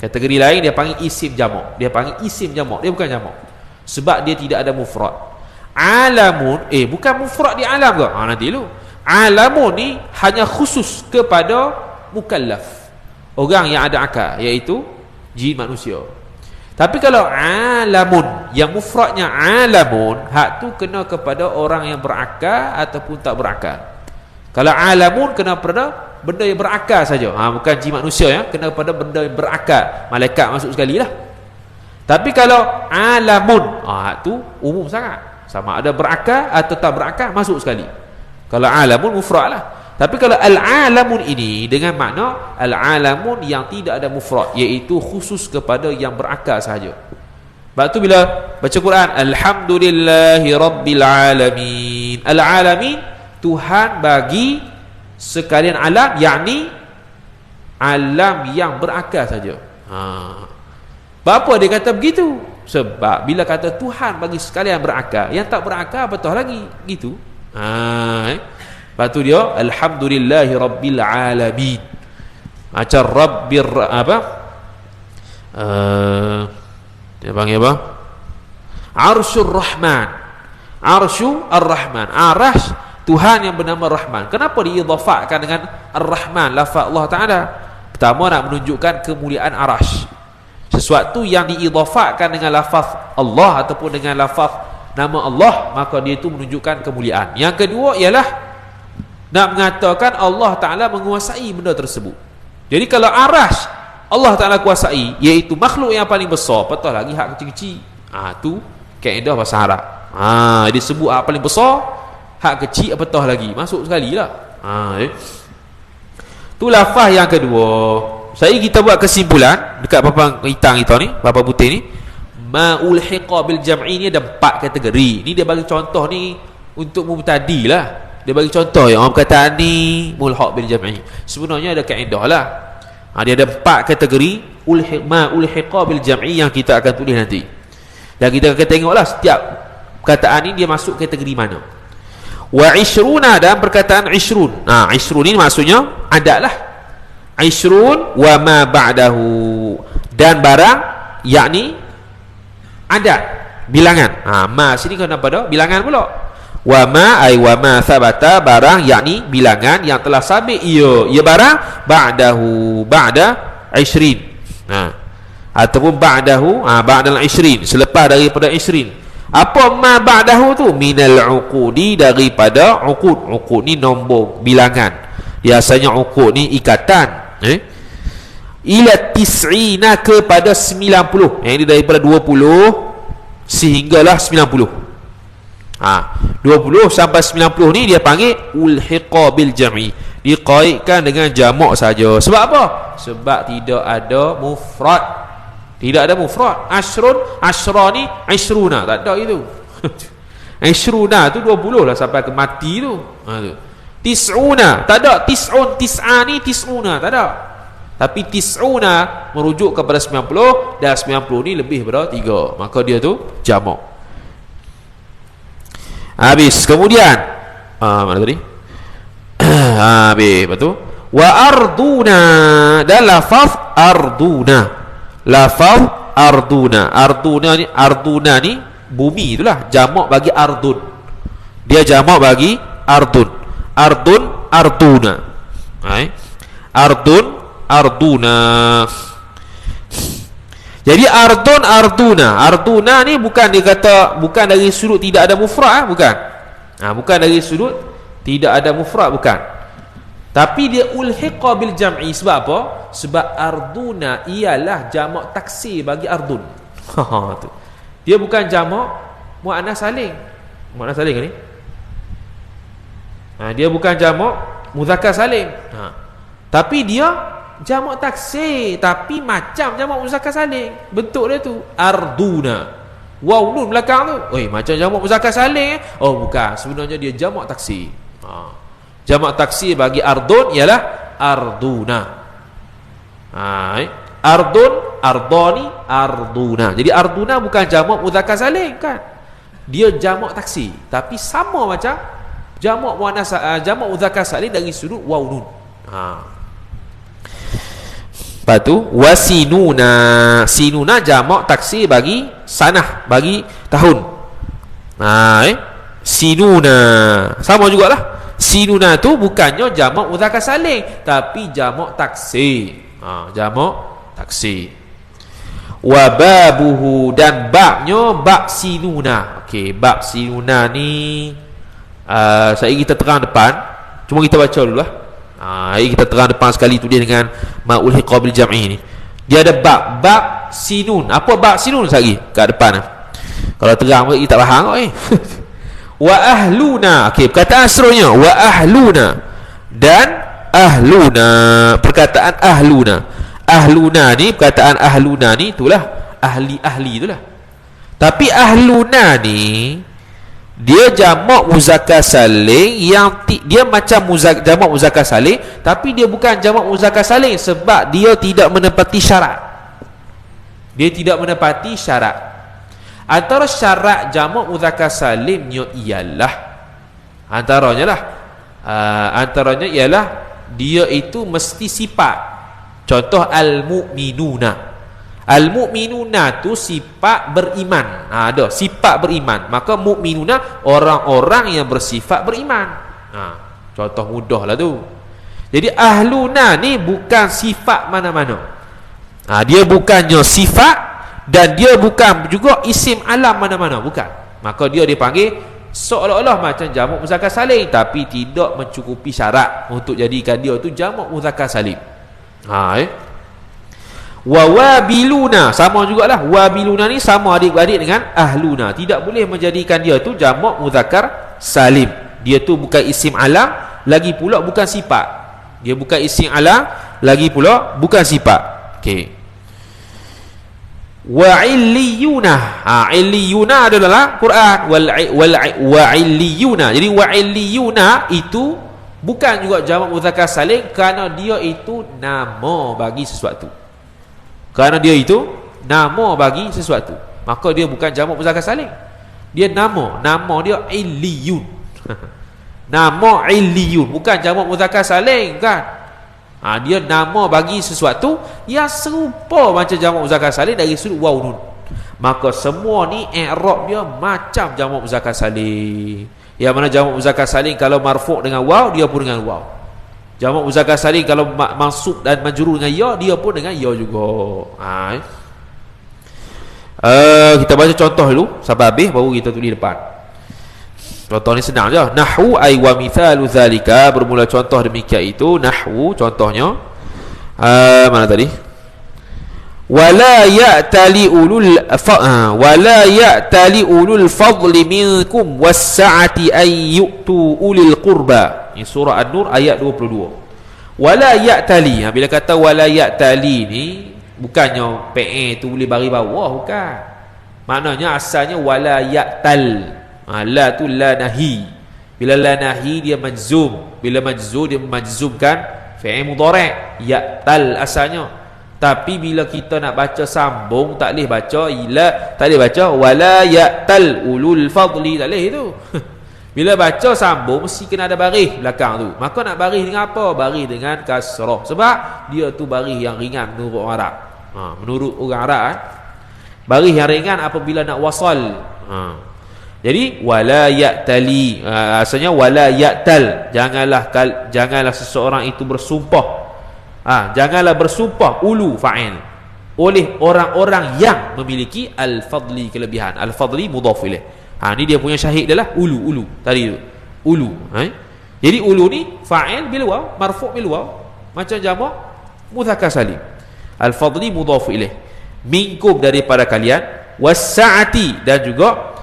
Kategori lain dia panggil isim jamak. Dia panggil isim jamak, dia bukan jamak. Sebab dia tidak ada mufrad. Alamun bukan mufrad di alam ke? Nanti dulu. Alamun ni hanya khusus kepada mukallaf, orang yang ada akal, iaitu jin manusia. Tapi kalau alamun yang mufradnya alamun, hak tu kena kepada orang yang berakal ataupun tak berakal. Kalau alamun kena pada benda yang berakal saja, bukan jin manusia ya, kena pada benda yang berakal, malaikat masuk sekali lah. Tapi kalau alamun, hak tu umum sangat, sama ada berakal atau tak berakal masuk sekali. Kalau alamun mufrad lah. Tapi kalau al-alamun ini dengan makna al-alamun yang tidak ada mufrad, iaitu khusus kepada yang berakal sahaja. Sebab tu bila baca Quran, alhamdulillahi rabbil alamin, al-alamin Tuhan bagi sekalian alam, yakni alam yang berakal saja. Apa dia kata begitu? Sebab bila kata Tuhan bagi sekalian berakal, yang tak berakal betul lagi gitu. Lepas tu dia alhamdulillahi rabbil alamin, macam rabbir dia panggil apa, arsyur rahman, arsyu ar-rahman, arash Tuhan yang bernama Rahman. Kenapa diidhafahkan dengan ar-rahman, lafaz Allah Ta'ala? Pertama nak menunjukkan kemuliaan arash. Sesuatu yang diidhafahkan dengan lafaz Allah ataupun dengan lafaz nama Allah, maka dia itu menunjukkan kemuliaan. Yang kedua ialah nak mengatakan Allah Ta'ala menguasai benda tersebut. Jadi kalau arash Allah Ta'ala kuasai, iaitu makhluk yang paling besar, patut lagi hak kecil-kecil. Tu kaedah bahasa Arab. Dia sebut hak paling besar, hak kecil apatah lagi, masuk sekali lah. Tu lafaz yang kedua. Kita buat kesimpulan dekat papan hitam kita ni, papan putih ni. Ma ulhiqa bil jam'i ni ada 4 kategori. Ni dia bagi contoh ni untuk mubtadi lah. Dia bagi contoh yang orang perkataan ni mulhaq bil jam'i. Sebenarnya ada kaedah lah. Dia ada 4 kategori ma ulhiqa bil jam'i yang kita akan tulis nanti. Dan kita akan tengoklah setiap perkataan ni dia masuk kategori mana. Wa ishruna, dalam perkataan ishrun. Ishrun ni maksudnya adat lah. Ishrun wa ma ba'dahu, dan barang yakni adat, bilangan. Ma sini kenapa dah bilangan pula. Wa ma ay wa ma thabata, barang yakni bilangan yang telah sabit ia barang ba'dahu, ba'da 20. Ataupun ba'dahu, ba'dal 20, selepas daripada 20. Apa ma ba'dahu tu? Minal uqudi, daripada uqud. Uqud ni nombor, bilangan. Biasanya uqud ni ikatan. Ila tis'ina, kepada 90. Yang ini daripada 20 sehinggalah 90. 20 sampai 90 ni dia panggil ulhiqa bil jam'i, dikaitkan dengan jamak saja. Sebab apa? Sebab tidak ada mufrad. Tidak ada mufrad. Ashrun, ashra ni ishruna, tak ada itu. Ishruna tu 20 lah sampai ke mati tu. Tis'una, tak ada. Tis'un, tis'a ni tis'una, tak ada. Tapi tis'una merujuk kepada 90, dan 90 ni lebih daripada 3, maka dia tu jamak. Habis. Kemudian mana tadi? Habis. Betul. Wa arduna, dan lafaz arduna. Lafaz arduna. Arduna ni bumi itulah, jamak bagi ardun. Dia jamak bagi ardun. Ardun, arduna. Ardun, arduna. Jadi ardun, arduna. Arduna ni bukan dia kata, bukan dari sudut tidak ada mufrad, bukan. Bukan dari sudut tidak ada mufrad, bukan. Tapi dia ulhiqa bil jam'i. Sebab apa? Sebab arduna ialah jamak taksir bagi ardun. Dia bukan jamak muannas salim. Muannas salim ni? Dia bukan jamak muzakkar salim. Tapi dia jamak taksir, tapi macam jamak muzakkar salim. Bentuk dia tu arduna. Waw nun belakang tu. Macam jamak muzakkar salim. Bukan. Sebenarnya dia jamak taksir. Jamak taksir bagi ardun ialah arduna. Ardun, ardani, arduna. Jadi arduna bukan jamak muzakkar salim, kan? Dia jamak taksir, tapi sama macam jamak muannas, jamak muzakkar salim dari sudut waw nun. Lepas tu wasinuna. Sinuna jamak taksir bagi sanah, bagi tahun. Sinuna sama jugalah. Sinuna tu bukannya jamak muzakkar salim, tapi jamak taksir. Jamak taksir. Wa babuhu, dan babnya bab sinuna. Bab sinuna ni saya kita terang depan. Cuma kita baca dulu lah. Kita terang depan sekali tulis dengan ma'ul hiqabil jam'i ni. Dia ada bab sinun. Apa bab sinun lagi kat depan? Kalau terang kita tak faham kok. Wa ahluna. Perkataan seterusnya wa ahluna, dan ahluna. Perkataan ahluna. Ahluna ni, perkataan ahluna ni itulah ahli-ahli itulah. Tapi ahluna ni dia jamak muzakkar salim, yang dia macam jamak muzakkar salim, tapi dia bukan jamak muzakkar salim sebab dia tidak menepati syarat. Dia tidak menepati syarat. Antara syarat jamak muzakkar salimnya ialah antaranya ialah dia itu mesti sifat. Contoh al-mu'minuna. Al-mu'minuna tu sifat beriman. Ada sifat beriman. Maka mu'minuna orang-orang yang bersifat beriman. Contoh mudah lah tu. Jadi ahluna ni bukan sifat mana-mana. Dia bukannya sifat, dan dia bukan juga isim alam mana-mana, bukan. Maka dia dipanggil seolah-olah macam jamak muzakkar salim, tapi tidak mencukupi syarat untuk jadikan dia tu jamak muzakkar salim. Wa wabiluna, sama jugalah. Wabiluna ni sama adik-beradik dengan ahluna. Tidak boleh menjadikan dia tu jamak muzakkar salim. Dia tu bukan isim alam, lagi pula bukan sifat. Dia bukan isim alam, lagi pula bukan sifat. Okey. Wa illiyuna. Illiyuna adalah Quran. Wa illiyuna. Jadi wa illiyuna itu bukan juga jamak muzakkar salim, kerana dia itu nama bagi sesuatu. Kerana dia itu nama bagi sesuatu, maka dia bukan jamak muzakkar salim. Dia nama dia illiyun. Nama illiyun, bukan jamak muzakkar salim, kan? Dia nama bagi sesuatu yang serupa macam jamak muzakkar salim dari sudut waw nun. Maka semua ni i'rab dia macam jamak muzakkar salim. Yang mana jamak muzakkar salim kalau marfu' dengan waw, dia pun dengan waw. Jamak muzakkar salim kalau mansub dan majrur dengan ya, dia pun dengan ya juga. Kita baca contoh dulu sampai habis, baru kita tulis depan. Contoh ni senang je. Nahwu ay wa mithalu zalika, bermula contoh demikian itu. Nahwu contohnya mana tadi? Wala ya'tali ulul fadli minkum was-sa'ati ay yu'tu ulil qurba. Ini surah An-Nur ayat 22. Wala ya'tali, bila kata wala ya'tali ni bukannya PE tu boleh bagi bawah, bukan. Maknanya asalnya wala ya'tal. La tu la nahi. Bila la nahi dia majzum, bila majzum dia memajzumkan fi'il mudhari', ya'tal asalnya. Tapi bila kita nak baca sambung, tak boleh baca ila, tak boleh baca wala ya'tal ulul fadli, tak boleh itu. Bila baca sambung mesti kena ada baris belakang tu. Maka nak baris dengan apa? Baris dengan kasrah. Sebab dia tu baris yang ringan menurut orang Arab. Menurut orang Arab baris yang ringan apabila nak wasal. Jadi wala ya'tali, asalnya wala ya'tal. Janganlah seseorang itu bersumpah. Janganlah bersumpah ulu fa'il oleh orang-orang yang memiliki al-fadli, kelebihan. Al-fadli mudhaf ilaih. Ni dia punya syahid adalah ulu tadi tu. Ulu. Jadi ulu ni fa'il bil waw, marfu' bil waw, macam jamak mudzakkar salim. Al-fadli mudhaf ilaih. Minkum, daripada kalian. Was-sa'ati, dan juga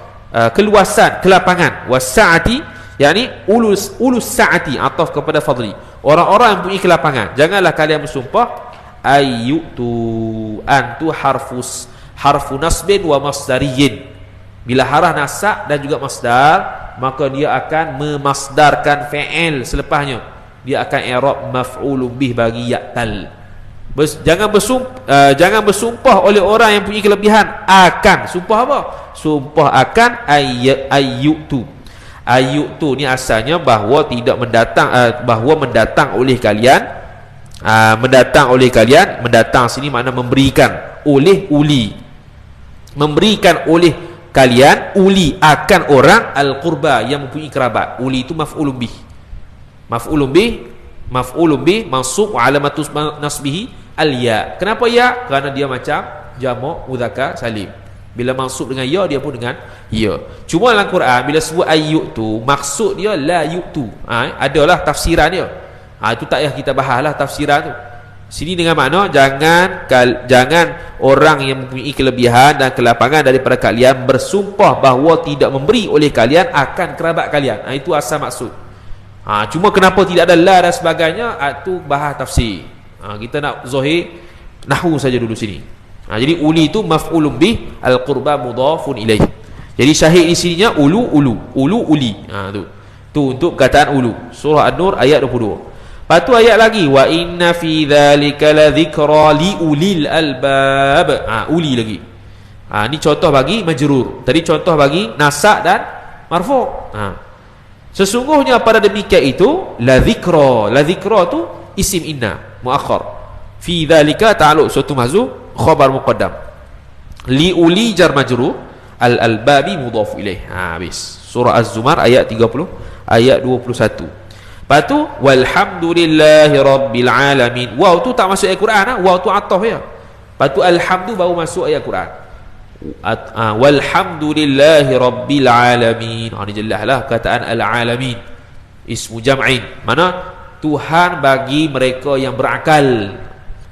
keluasan, kelapangan. Was-sa'ati yakni ulus sa'ati, ataf kepada fadli. Orang-orang yang punya kelapangan. Janganlah kalian bersumpah ayyutu, antu harfu nasbin wa masdariyin. Bila harah nasab dan juga masdar, maka dia akan memasdarkan fi'il selepasnya. Dia akan i'rab maf'ulun bih bagi ya'tal. Jangan bersumpah oleh orang yang punya kelebihan akan. Sumpah apa? Sumpah akan ayyutu. Ayyutu ni asalnya bahawa tidak mendatang, bahawa mendatang oleh kalian. Mendatang sini makna memberikan oleh uli. Memberikan oleh kalian uli akan orang al-qurba yang mempunyai kerabat. Uli itu maf'ulun bih. Maf'ulun bih mansub wa alamatus nasbihi al-ya. Kenapa ya? Kerana dia macam jamak mudzakkar salim. Bila mansub dengan ya, dia pun dengan ya. Cuma dalam Quran bila sebut ayyutu, maksud dia la yu'tu. Adalah tafsiran dia. Itu tak payah kita bahaslah tafsiran tu. Sini dengan makna jangan orang yang mempunyai kelebihan dan kelapangan daripada kalian bersumpah bahawa tidak memberi oleh kalian akan kerabat kalian. Itu asal maksud. Cuma kenapa tidak ada la dan sebagainya, itu bahas tafsir. Kita nak zahir nahwu saja dulu sini. Jadi uli itu maf'ulun bih, al-qurba mudhafun ilaih. Jadi syahid di sininya uli. Tu untuk perkataan ulu. Surah An-Nur ayat 22. Lepas tu ayat lagi, wa inna fi dzalika ladzikra li ulil albab. Uli lagi. Ni contoh bagi majrur. Tadi contoh bagi nasab dan marfu'. Sesungguhnya pada demikian itu ladzikra. Ladzikra tu isim inna muakhar. Fi dzalika ta'alluq suatu mahzuf, khabar muqaddam. Li uli jar majrur, al albabi mudhaf ilaih. Habis. Surah Az-Zumar ayat 30, ayat 21. Lepas tu walhamdulillahi rabbil alamin. Waw tu tak masuk ayat Quran. Waw tu ataf ya. Lepas tu alhamdu baru masuk ayat Quran. Walhamdulillahi rabbil alamin. Ini jelaslah perkataan al-alamin ismu jam'in, mana Tuhan bagi mereka yang berakal.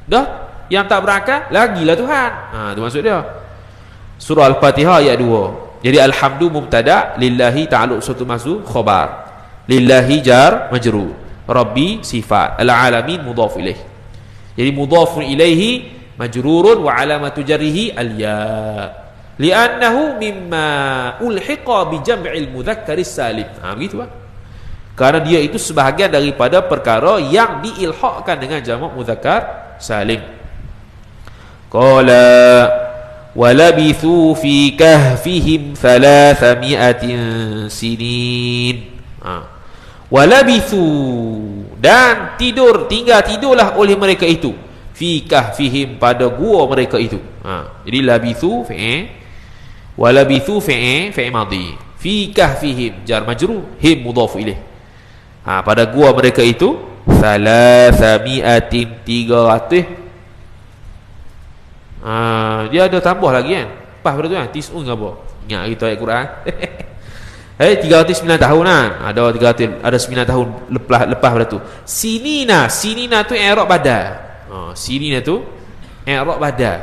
Dah, yang tak berakal lagilah Tuhan. Itu maksud dia. Surah Al-Fatihah ayat 2. Jadi alhamdu mubtada, lillahi ta'alluq suatu maksud khabar, lillahi jar majrur, rabbi sifat, al-alamin mudhaf ilaih. Jadi mudhaf ilaihi majrurun wa alamatu jarrihi al-ya, li'annahu mimma ulhiqa bi jam'il mudzakkari salim. Begitu lah. Karena dia itu sebahagian daripada perkara yang diilhaqkan dengan jamak mudzakkar salim. Qala walabithu fi kahfihim 300 sinin. Walabithu, dan tinggallah oleh mereka itu, fi kahfihim, pada gua mereka itu. Jadi labithu fi'il, walabithu fi'il madhi, fi kahfihim jar majrur, him mudhaf ilaih. Pada gua mereka itu 300. Dia ada tambah lagi kan, pas pada tu kan tis'un ke apa, ingat kita ayat Quran. 309 tahun kan, ada 9 tahun lepas pada tu. Sinina tu i'rab badal. Sinina tu i'rab badal.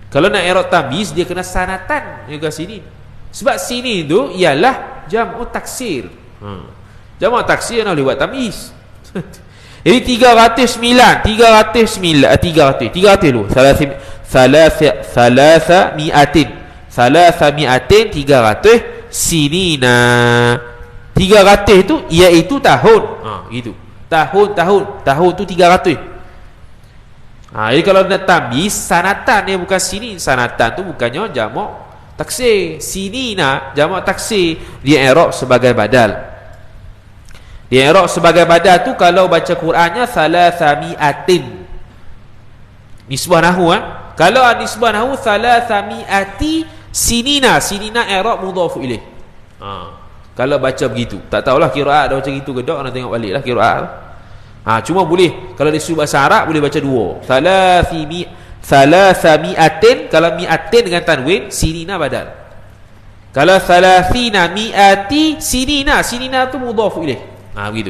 Kalau nak i'rab tamyiz, dia kena sanatan juga sini. Sebab sini tu ialah jam'u taksir. Jam'u taksir nak lewat tamyiz. Jadi 300 dulu. 300 sinina. 300 tu iaitu tahun. Gitu. Tahun tu 300. Jadi kalau nak tamyiz, sanatan dia bukan sini. Sanatan tu bukannya jamak taksir. Sinina jamak taksir, dia i'rab sebagai badal. Dia i'rab sebagai badal tu kalau baca Qurannya 300. Nisbah nahwu Kalau nisbah nahwu 300 sinina. Sinina i'rab mudhaf ilaih. Kalau baca begitu. Tak tahulah qiraat dah macam gitu ke tak, nak tengok baliklah qiraat. Cuma boleh kalau disuruh bahasa Arab boleh baca dua. 300, kalau mi'atin dengan tanwin, sinina badal. Kalau 30 mi'ati sinina, sinina tu mudhaf ilaih. Begitu.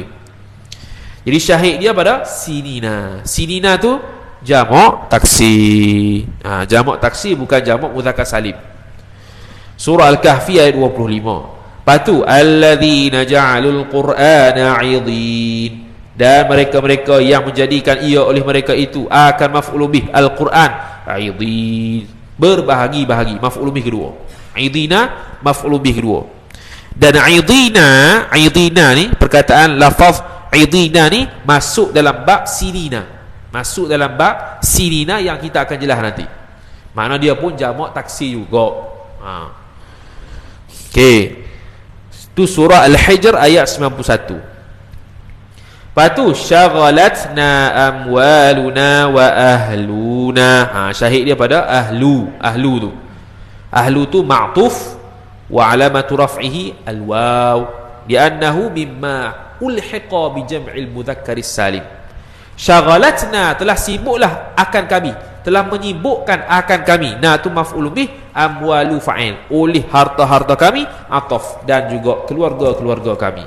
Jadi syahid dia pada sinina. Sinina tu jamak taksir. Jamak taksir bukan jamak mudzakkar salim. Surah Al-Kahfi ayat 25. Patu alladzina ja'alul qur'ana 'idhin, dan mereka-mereka yang menjadikan ia oleh mereka itu akan maf'ul bih al-Quran 'idhin, berbahagi-bahagi, maf'ul bih kedua. 'idhina maf'ul bih kedua. Dan idina ni, perkataan lafaz idina ni masuk dalam bab sinina. Masuk dalam bab sinina yang kita akan jelas nanti. Makna dia pun jamak taksir juga. Okey. Itu surah Al-Hijr ayat 91. Patu syaghalatna amwaluna wa ahluna. Syahid dia pada ahlu tu. Ahlu tu ma'tuf wa alamatu raf'ihi al-waw li'annahu mimma ulhiqa bi jam'il mudzakkari salim. Syaghalatna, telah sibuklah akan kami, telah menyibukkan akan kami. Tu maf'ul bih, amwalu fa'il, oleh harta-harta kami, ataf, dan juga keluarga-keluarga kami.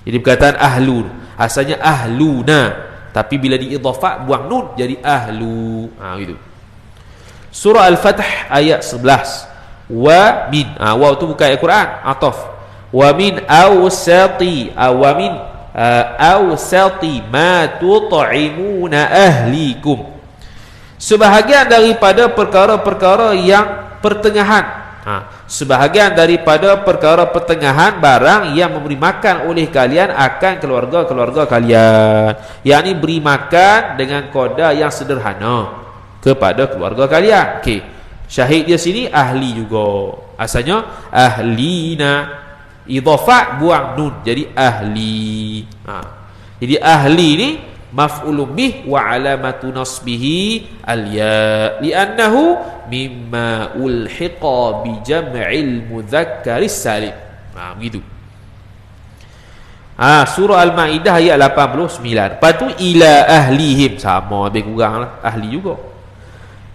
Jadi perkataan ahlu asalnya ahluna, tapi bila diidhafat buang nun jadi ahlu. Gitu. Surah Al-Fath ayat 11. Wa min, waw tu bukan ayat Quran, ataf. Wa min awsati, wa min awsati ma tut'imuna ahlikum, sebahagian daripada perkara-perkara yang pertengahan. Sebahagian daripada perkara pertengahan barang yang memberi makan oleh kalian akan keluarga-keluarga kalian, yakni beri makan dengan qada yang sederhana kepada keluarga kalian. Okey, syahid dia sini ahli juga. Asalnya ahlina, idhafat buang nun jadi ahli. Jadi ahli ni maf'ulun bih wa alamatu nasbihi al-ya li'annahu mimma ulhiqa bi jam'il mudzakkaris salim. Begitu. Surah Al-Maidah ayat 89. Lepas tu ila ahlihim, sama lebih kurang lah ahli juga.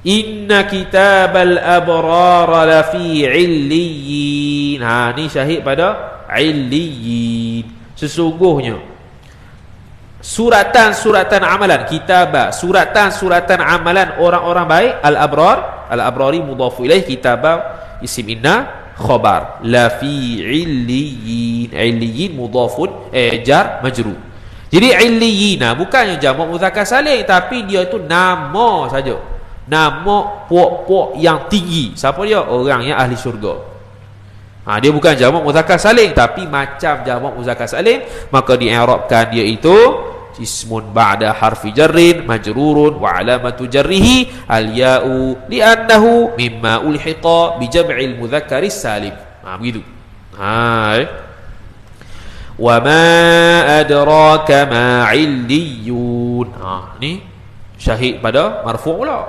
Inna kitabal abrar lafi illiyin. Ni syahid pada illiyin. Sesungguhnya suratan-suratan amalan, kitabah, suratan-suratan amalan orang-orang baik, al-abrar, al-abrari mudhafu ilaih, kitabah isim inna khabar, la fi illiyin, illiyin mudhafun jar majrur. Jadi illiyina bukannya jamak muzakkar salim, tapi dia itu nama saja, nama puak-puak yang tinggi. Siapa dia? Orang yang ahli syurga. Dia bukan jamak muzakkar salim, tapi macam jamak muzakkar salim, maka di'irabkan dia itu ismun ba'da harfi jarrin majrurun wa alamatu jarrihi al-ya'u li'annahu mimma ulhiqa bi jam'il mudzakkari salim. Begitu. Wa ma adraka ma 'illiyun. Ni syahid pada marfu' pula.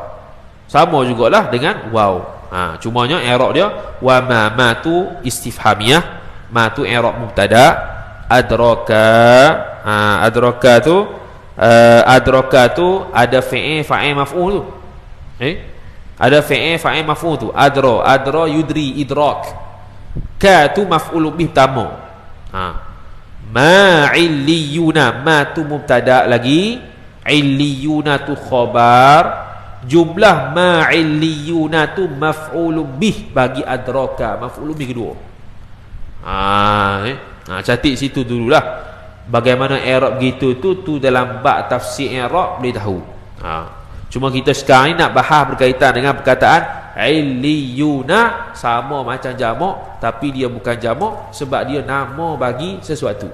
Sama jugalah dengan waw. Cumanya i'rab dia wa ma tu istifhamiyah, ma tu i'rab mubtada, adraka tu ada fa'il maf'ul tu. Ada fa'il maf'ul tu. Adra yudri idrak. Ka tu maf'ul bih pertama. Ma illiyuna, ma tu mubtada lagi, illiyuna tu khabar. Jumlah ma illiyuna tu maf'ul bih bagi adraka, maf'ul bih kedua. Catat situ dululah. Bagaimana i'rab gitu tu dalam bab tafsir i'rab boleh tahu. Cuma kita sekarang ni nak bahas berkaitan dengan perkataan illiyuna, sama macam jamak tapi dia bukan jamak sebab dia nama bagi sesuatu.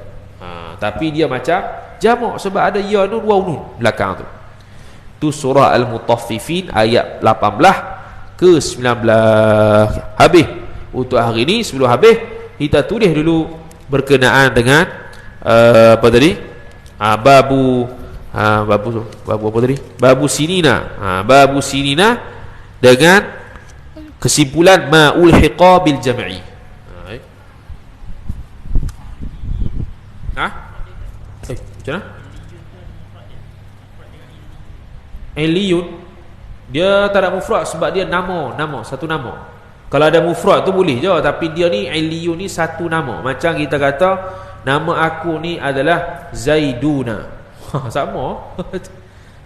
Tapi dia macam jamak sebab ada ya nun waw nun belakang tu. Tu surah Al-Mutaffifin ayat 18 ke 19. Habis untuk hari ni. Sebelum habis kita tulis dulu berkenaan dengan apa tadi? Babu apa tadi? Babu sinina. Babu sinina dengan kesimpulan ma ulhiqa bil jam'i. Macam mana? Illiyun dia tak ada mufrad sebab dia nama, satu nama. Kalau ada mufrad tu boleh je, tapi dia ni illiyun ni satu nama. Macam kita kata nama aku ni adalah Zaiduna. Sama.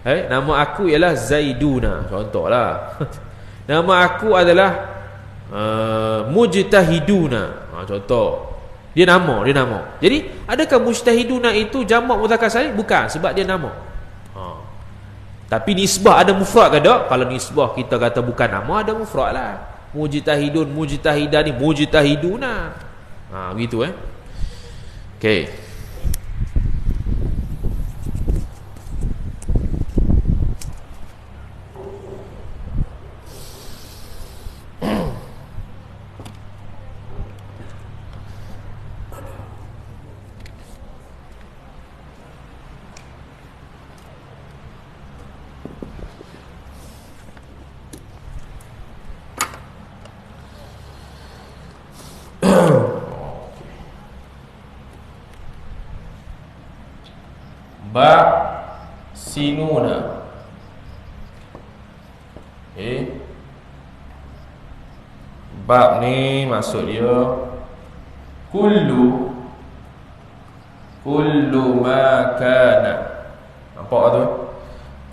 Nama aku ialah Zaiduna, contohlah. Nama aku adalah Mujtahiduna. Contoh. Dia nama. Jadi adakah Mujtahiduna itu jamak mudzakkar salim? Bukan, sebab dia nama. Tapi nisbah ada mufrad ke tak? Kalau nisbah kita kata bukan nama, ada mufrad lah. Mujtahidun, mujtahidani, mujtahiduna. Begitu Okey. Ba sinuna. Bab ni maksud dia kullu ma kana. Nampak tu?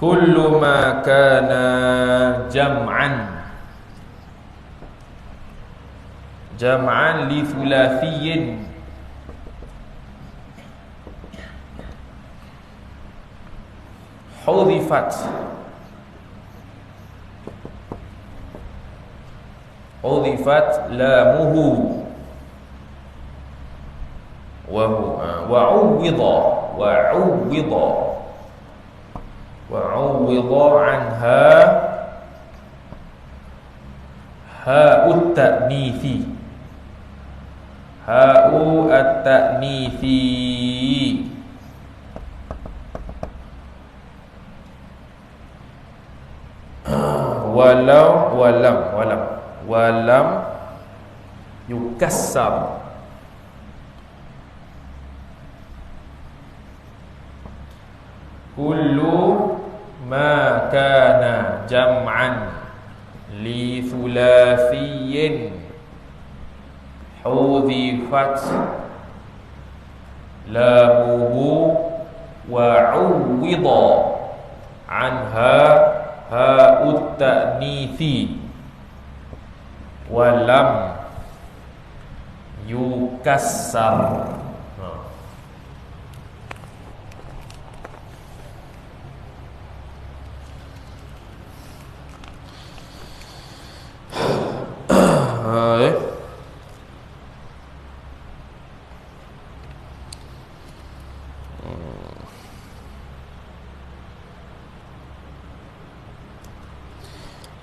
Kullu ma kana jam'an li thulathiyin. Hudhifat lamuhu wa'uwwida anha ha'ut ta'nithi. Walam yukassar. Kullu ma kana jam'an li thulathiyin hudhifat lamuhu wa uwida anha ha'ut ta'nithi wa lam yukassar.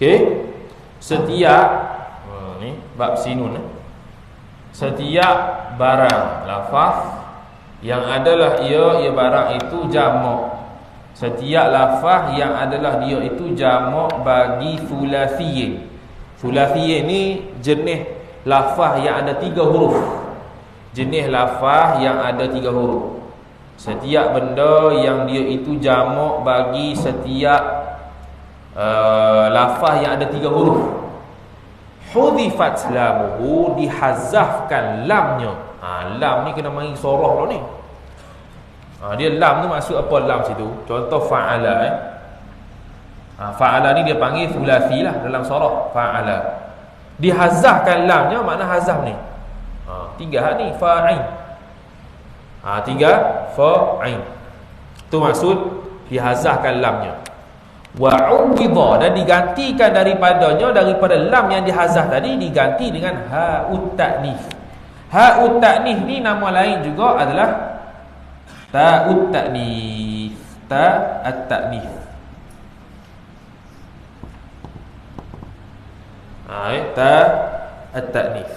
Okey, setiap ni bab sinun setiap barang lafaz yang adalah ia barang itu jamak, setiap lafaz yang adalah dia itu jamak bagi thulathiyin. Thulathiyin ni jenis lafaz yang ada 3 huruf. Jenis lafaz yang ada 3 huruf. Setiap benda yang dia itu jamak bagi setiap lafaz yang ada 3 huruf. Hudhifat lamuhu, dihazafkan lamnya. Lam ni kena mari soroh ni. Dia lam tu maksud apa lam situ? Contoh fa'ala fa'ala ni dia panggil thulathi lah dalam soroh. Fa'ala dihazafkan lamnya, makna hazaf ni 3 hak ni fa'ain. 3 fa'ain tu maksud dihazafkan lamnya. Wa uwidha, dan digantikan daripada lam yang dihazaf tadi, diganti dengan ha'ut ta'nif. Ha'ut ta'nif ni nama lain juga adalah ta'ut ta'nif. Ta'at ta'nif. Ta'at ta'nif.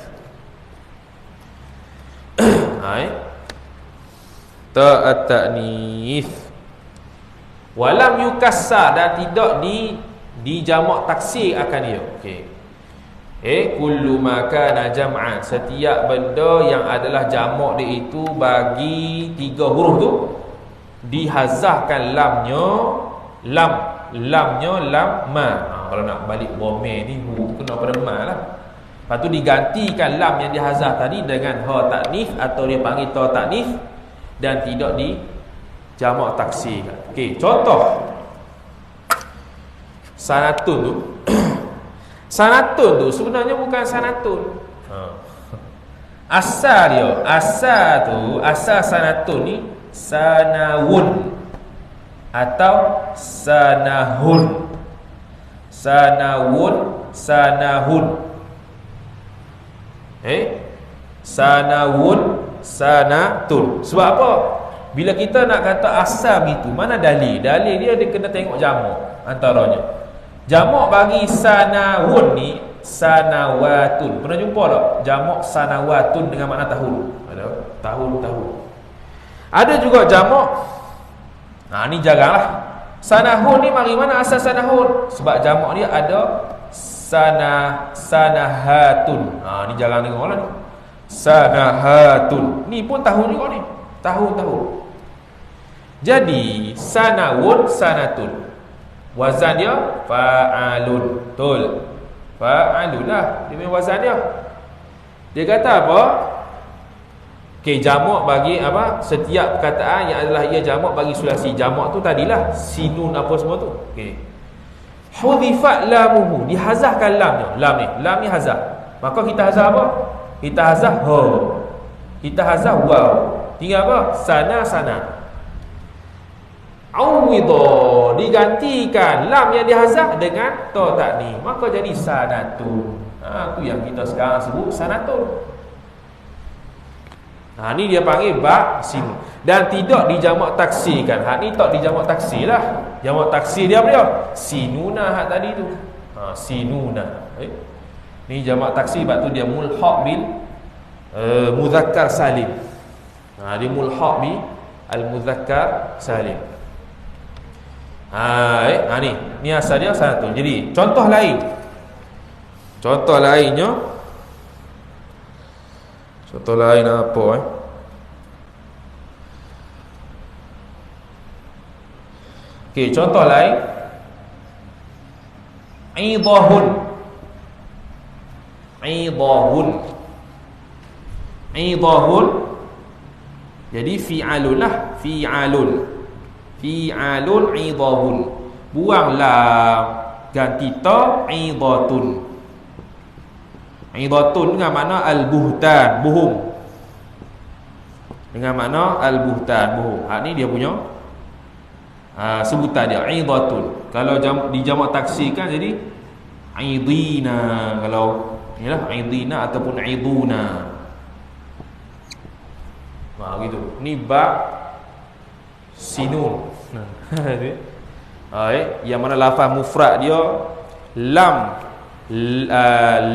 Ta'at ta'nif. Walam yukassar, dan tidak di jamak taksir akan dia. Okey. Kullu ma kana jam'an, setiap benda yang adalah jamak dia itu bagi 3 huruf tu dihazafkan lamnya, lam ma. Kalau nak balik bomel ni kena pada ma lah. Lepas tu digantikan lam yang dihazaf tadi dengan ha ta'nif atau dia panggil ta ta'nif, dan tidak di jamak taksir. Okey, contoh sanatun tu. Sanatun tu sebenarnya bukan sanatun. Asal dia, asal sanatun ni sanawun atau sanahun. Sanawun, sanahun. Sanawun, sanatun. Sebab apa? Bila kita nak kata asal gitu, mana dalil? Dalil dia kena tengok jamak antaranya. Jamak bagi sanawun ni sanawatun. Pernah jumpa tak jamak sanawatun dengan makna tahun? Ada tahun-tahun. Ada juga jamak. Ni jaranglah. Sanahun ni mari mana asal sanahun? Sebab jamak dia ada sanahatun. Ni jarang dengar lah ni. Sanahatun. Ni pun tahun juga ni. Tahun-tahun. Jadi sanawun, sanatun. Wazan dia fa'alun. Betul. Fa'alun lah dia punya wazan dia. Dia kata apa? Okey, jamak bagi apa? Setiap perkataan yang adalah ia jamak bagi sulasi. Jamak tu tadilah sinun apa semua tu. Okey. Hudhifat lamuhu, dihazafkan lamnya. Lam ni hazaf. Maka kita hazaf apa? Kita hazaf ha. Kita hazaf waw. Tinggal apa? Sana. Awidha, digantikan lam yang dihazaf dengan ta ta'nif, maka jadi sanatun. Tu yang kita sekarang sebut sanatun. Ni dia panggil bab sin, dan tidak dijamak taksirkan. Ni tak dijamak taksir lah. Jamak taksir dia apa dia? Sinuna hak tadi tu. Sinuna. Ni jamak taksir, sebab tu dia mulhaq bil muzakkar salim. Dia mulhaq bi al-muzakkar salim. Ni asal dia satu. Jadi contoh lain. Contoh lainnya. Contoh lain apa Okey, contoh lain. Idahun. idahun. Idahun jadi fi'alun lah, fi'alun. Fi'alun idahun. Buang lam, ganti ta, idatun. Idatun dengan makna al-buhtan, bohong. Dengan makna al-buhtan, bohong. Ni dia punya sebutan dia, idatun. Kalau di jamak taksir kan jadi idina. Kalau ialah idina ataupun iduna. Gitu. Ni ba sinun. Yang mana lafaz mufrad dia lam.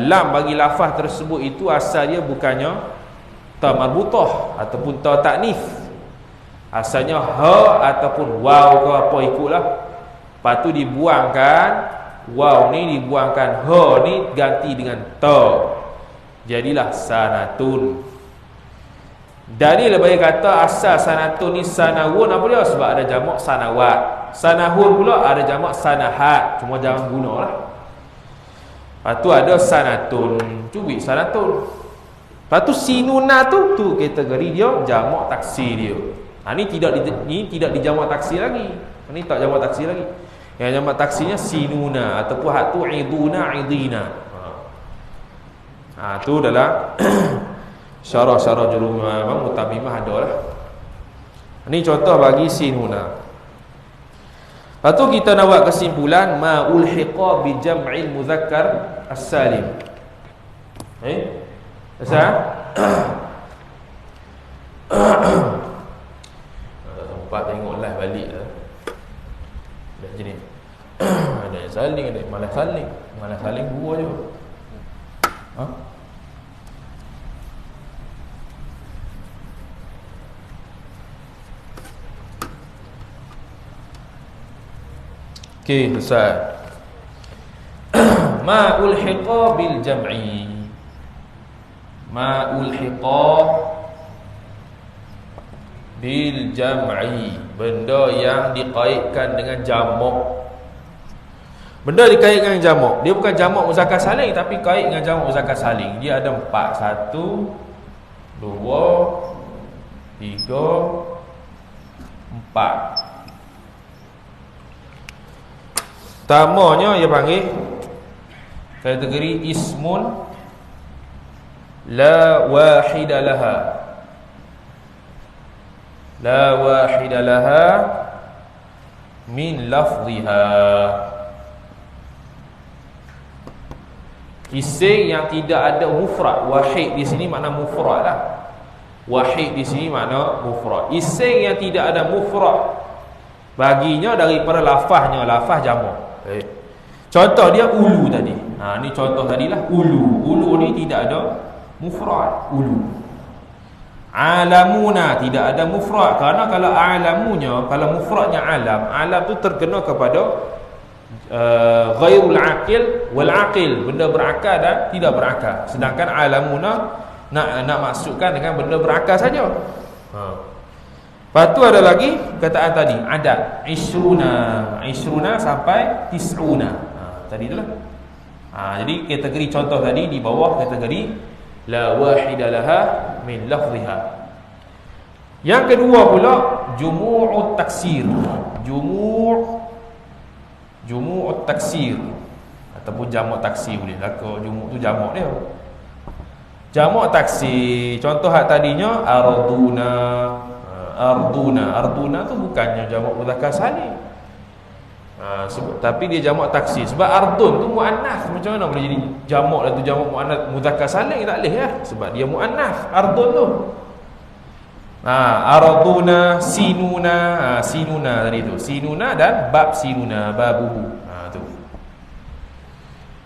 Lam bagi lafaz tersebut itu asal dia bukannya ta marbutah ataupun ta taknif. Asalnya ha ataupun waw ke apa ikutlah. Lepas tu dibuangkan waw ni, dibuangkan ha ni, ganti dengan ta. Jadilah sanatun. Dalil bagi kata asal sanatun ni sanawun apa dia? Sebab ada jamak sanawat. Sanahun pula ada jamak sanahat. Cuma jangan guna lah. Lepas tu ada sanatun. Cubit sanatun. Lepas tu sinuna tu kategori dia jamak taksir dia. Ni tidak dijamak taksir lagi. Ni tak jamak taksir lagi. Yang jamak taksirnya sinuna ataupun hak tu iduna, idina. Tu dalam syarah-syarah jurum mutamimah ada lah. Ini contoh bagi sinuna. Lepas tu kita nak buat kesimpulan ma ulhiqa bi jam'il muzakkar as-salim. Asal? Sempat tengok live balik dah. Dah macam ni. Ada yang saling, ada yang malas saling. Malas saling dua je. Okey, selesai. Ma ulhiqa bil jam'i. Ma ulhiqa bil jam'i, benda yang dikaitkan dengan jamak. Benda dikaitkan dengan jamak. Dia bukan jamak muzakkar salim, tapi kait dengan jamak muzakkar salim. Dia ada 4. 1 2 3 4. Pertamanya ia panggil kategori ismun la wahida laha. La wahida laha min lafziha. Isim yang tidak ada mufrad. Wahid di sini makna mufrad lah. Wahid di sini makna mufrad. Isim yang tidak ada mufrad baginya daripada lafaznya, lafaz jamak. Contoh dia ulu tadi. Ni contoh tadilah ulu. Ulu ni tidak ada mufrad. Ulu. Alamuna tidak ada mufrad. Kerana kalau alamunya, kalau mufradnya alam, alam tu terkena kepada ghairul aqil wal aqil, benda berakal dan tidak berakal. Sedangkan alamuna nak masukkan dengan benda berakal saja. Lepas tu ada lagi kataan tadi adad isruna sampai tis'una. Tadi itulah. Jadi kategori contoh tadi di bawah kategori la wahida laha min lafziha. Yang kedua pula jumu'ut taksir. Jumu'ut taksir ataupun jamak taksir boleh lah. Jumu' tu jamak dia. Jamak taksir contoh hak tadinya Arduna tu bukannya jamak muzakkar salim. Tapi dia jamak taksir. Sebab ardun tu muannas. Macam mana boleh jadi jamak lah tu, jamak muannas muzakkar salim? Tak boleh lah. Sebab dia muannas ardun tu. Arduna, sinuna tadi tu. Sinuna dan bab sinuna, babuhu. Tu.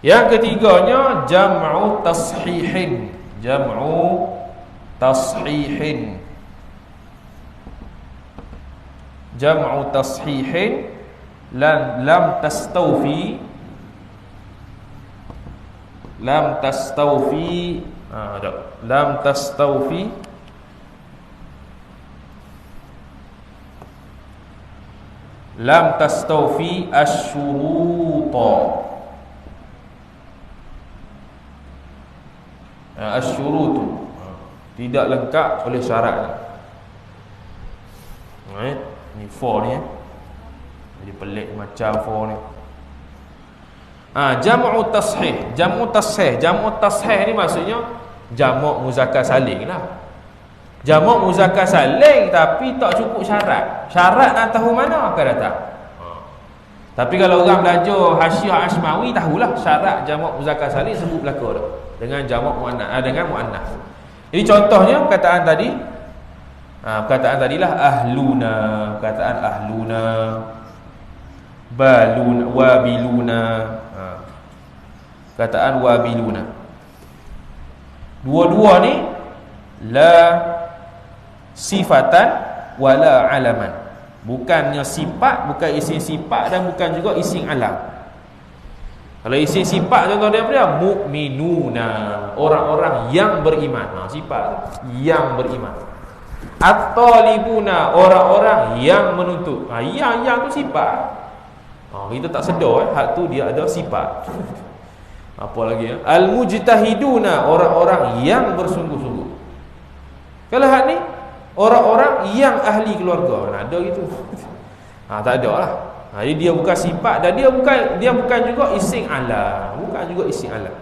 Yang ketiganya jam'u tashihin. Jam'u tashihin. Jam'u tashihin lam tastawfi lam tastawfi lam tastawfi asy-syuruta. Asyurutu, tidak lengkap oleh syarat. Ni 4 ni jadi pelik macam 4 ni. Jam'u tashih. Jam'u tashih ni maksudnya jamak muzakkar saling lah. Jamak muzakkar saling tapi tak cukup syarat. Syarat nak tahu mana akan datang. Tapi kalau orang belajar Hasyiah Ashmawi, tahulah syarat jamak muzakkar saling sebut belaka dah dengan jamak muannas, dengan muannas. Jadi contohnya perkataan tadi, perkataan tadilah ahluna, perkataan ahluna, baluna, wabiluna, perkataan wabiluna. Dua-dua ni la sifatan wala alaman. Bukannya sifat, bukan isim sifat dan bukan juga isim alam. Kalau isim sifat contoh dia apa dia? Mukminuna, orang-orang yang beriman. Sifat yang beriman. At-talibuna, orang-orang yang menuntut. Yang tu sifat. Kita tak sedar hak tu dia ada sifat. Apa lagi ya? Al-mujtahiduna, orang-orang yang bersungguh-sungguh. Kalau hak ni orang-orang yang ahli keluarga, mana ada gitu. Tak ada lah. Jadi dia bukan sifat dan dia bukan juga isim alam, bukan juga isim alam.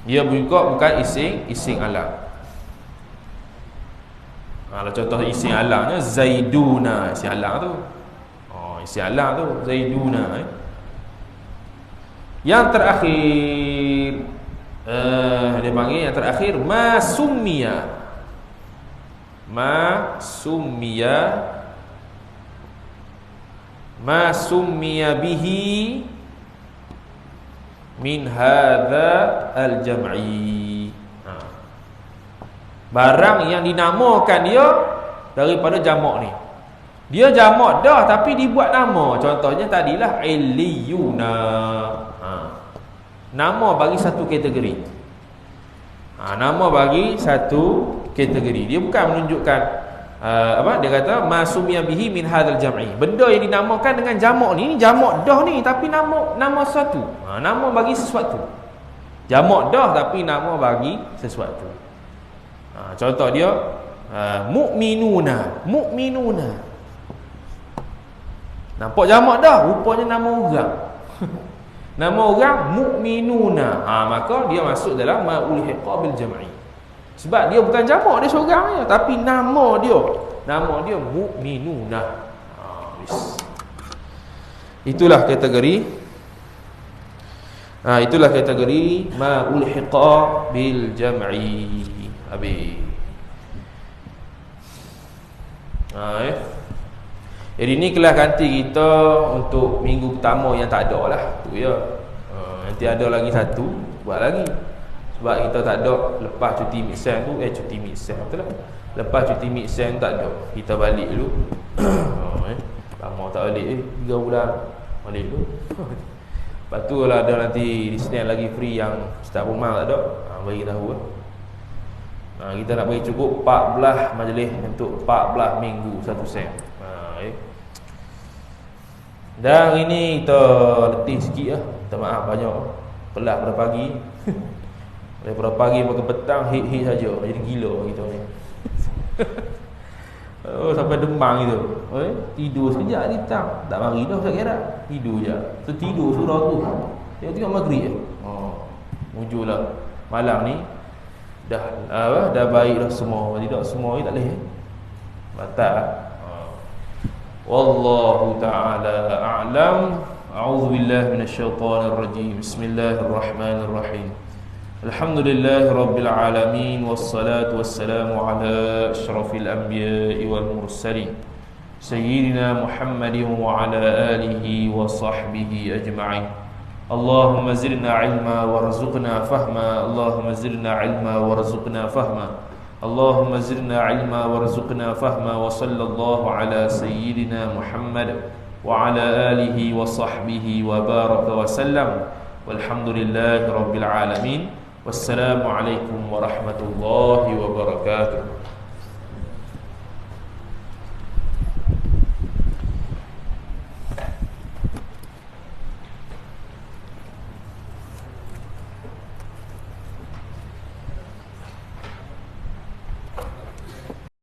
Dia juga bukan isim alam. Kalau contoh isim alamnya zaiduna, isim alam tu. Isim alam tu zaiduna. Yang terakhir dia panggil yang terakhir masummiya. Masummiya bihi min hadza al-jam'i. Barang yang dinamakan dia daripada jamak ni. Dia jamak dah tapi dibuat nama. Contohnya tadilah illiyuna. Nama bagi satu kategori. Nama bagi satu kategori. Dia bukan menunjukkan dia kata masumiyah bihi min hadzal jam'i. Benda yang dinamakan dengan jamak ni jamak dah ni tapi nama sesuatu. Nama bagi sesuatu. Jamak dah tapi nama bagi sesuatu. Contoh dia mukminuna. Nampak jamak dah, rupanya nama orang. Nama orang mukminuna. Maka dia masuk dalam ma'ulhiqa bil jam'i. Sebab dia bukan jamak, dia seorang je, tapi nama dia mukminuna. Itulah kategori ma'ulhiqa bil jam'i. Jadi ni kelas ganti kita untuk minggu pertama yang tak ada lah tu ya. Nanti ada lagi satu buat lagi. Sebab kita tak ada lepas cuti mid-sem tu, cuti mid-sem betul lah. Lepas cuti mid-sem tak ada. Kita balik dulu. Lama tak balik 3 bulan balik dulu. Lepas tu lah ada nanti di Senin lagi free yang Ustaz Umar tak ada. Bagi tahu lah. Kita nak bagi cukup 14 majlis untuk 14 minggu satu sem. Dan ini kita letih sikit lah. Minta maaf banyak kelas pada pagi. Daripada pagi sampai ke petang hit saja. Jadi gila kita ni. Sampai demam gitu. Tidur sekejap ni tak mari dah Ustaz kira. Tidur je. Tertidur surah tu. Tengok maghrib je. Mujulah malam ni dah baik dah semua. Tidak semua ni tak boleh. Batal. Wallahu ta'ala a'lam. A'udzu billahi minasyaitonir rajim. Bismillahirrahmanirrahim. Alhamdulillahi rabbil alamin wassalatu wassalamu ala asyrafil anbiya'i wal mursalin sayyidina Muhammadin wa ala alihi wa sahbihi ajma'in. Allahumma zidna ilma warzuqna fahma. Allahumma zidna ilma warzuqna fahma. Allahumma zidna ilma warzuqna fahma. Wa sallallahu ala sayyidina Muhammad wa ala alihi wa sahbihi wa baraka wa sallam. Walhamdulillahi rabbil alamin. Wassalamu alaikum warahmatullahi wabarakatuh.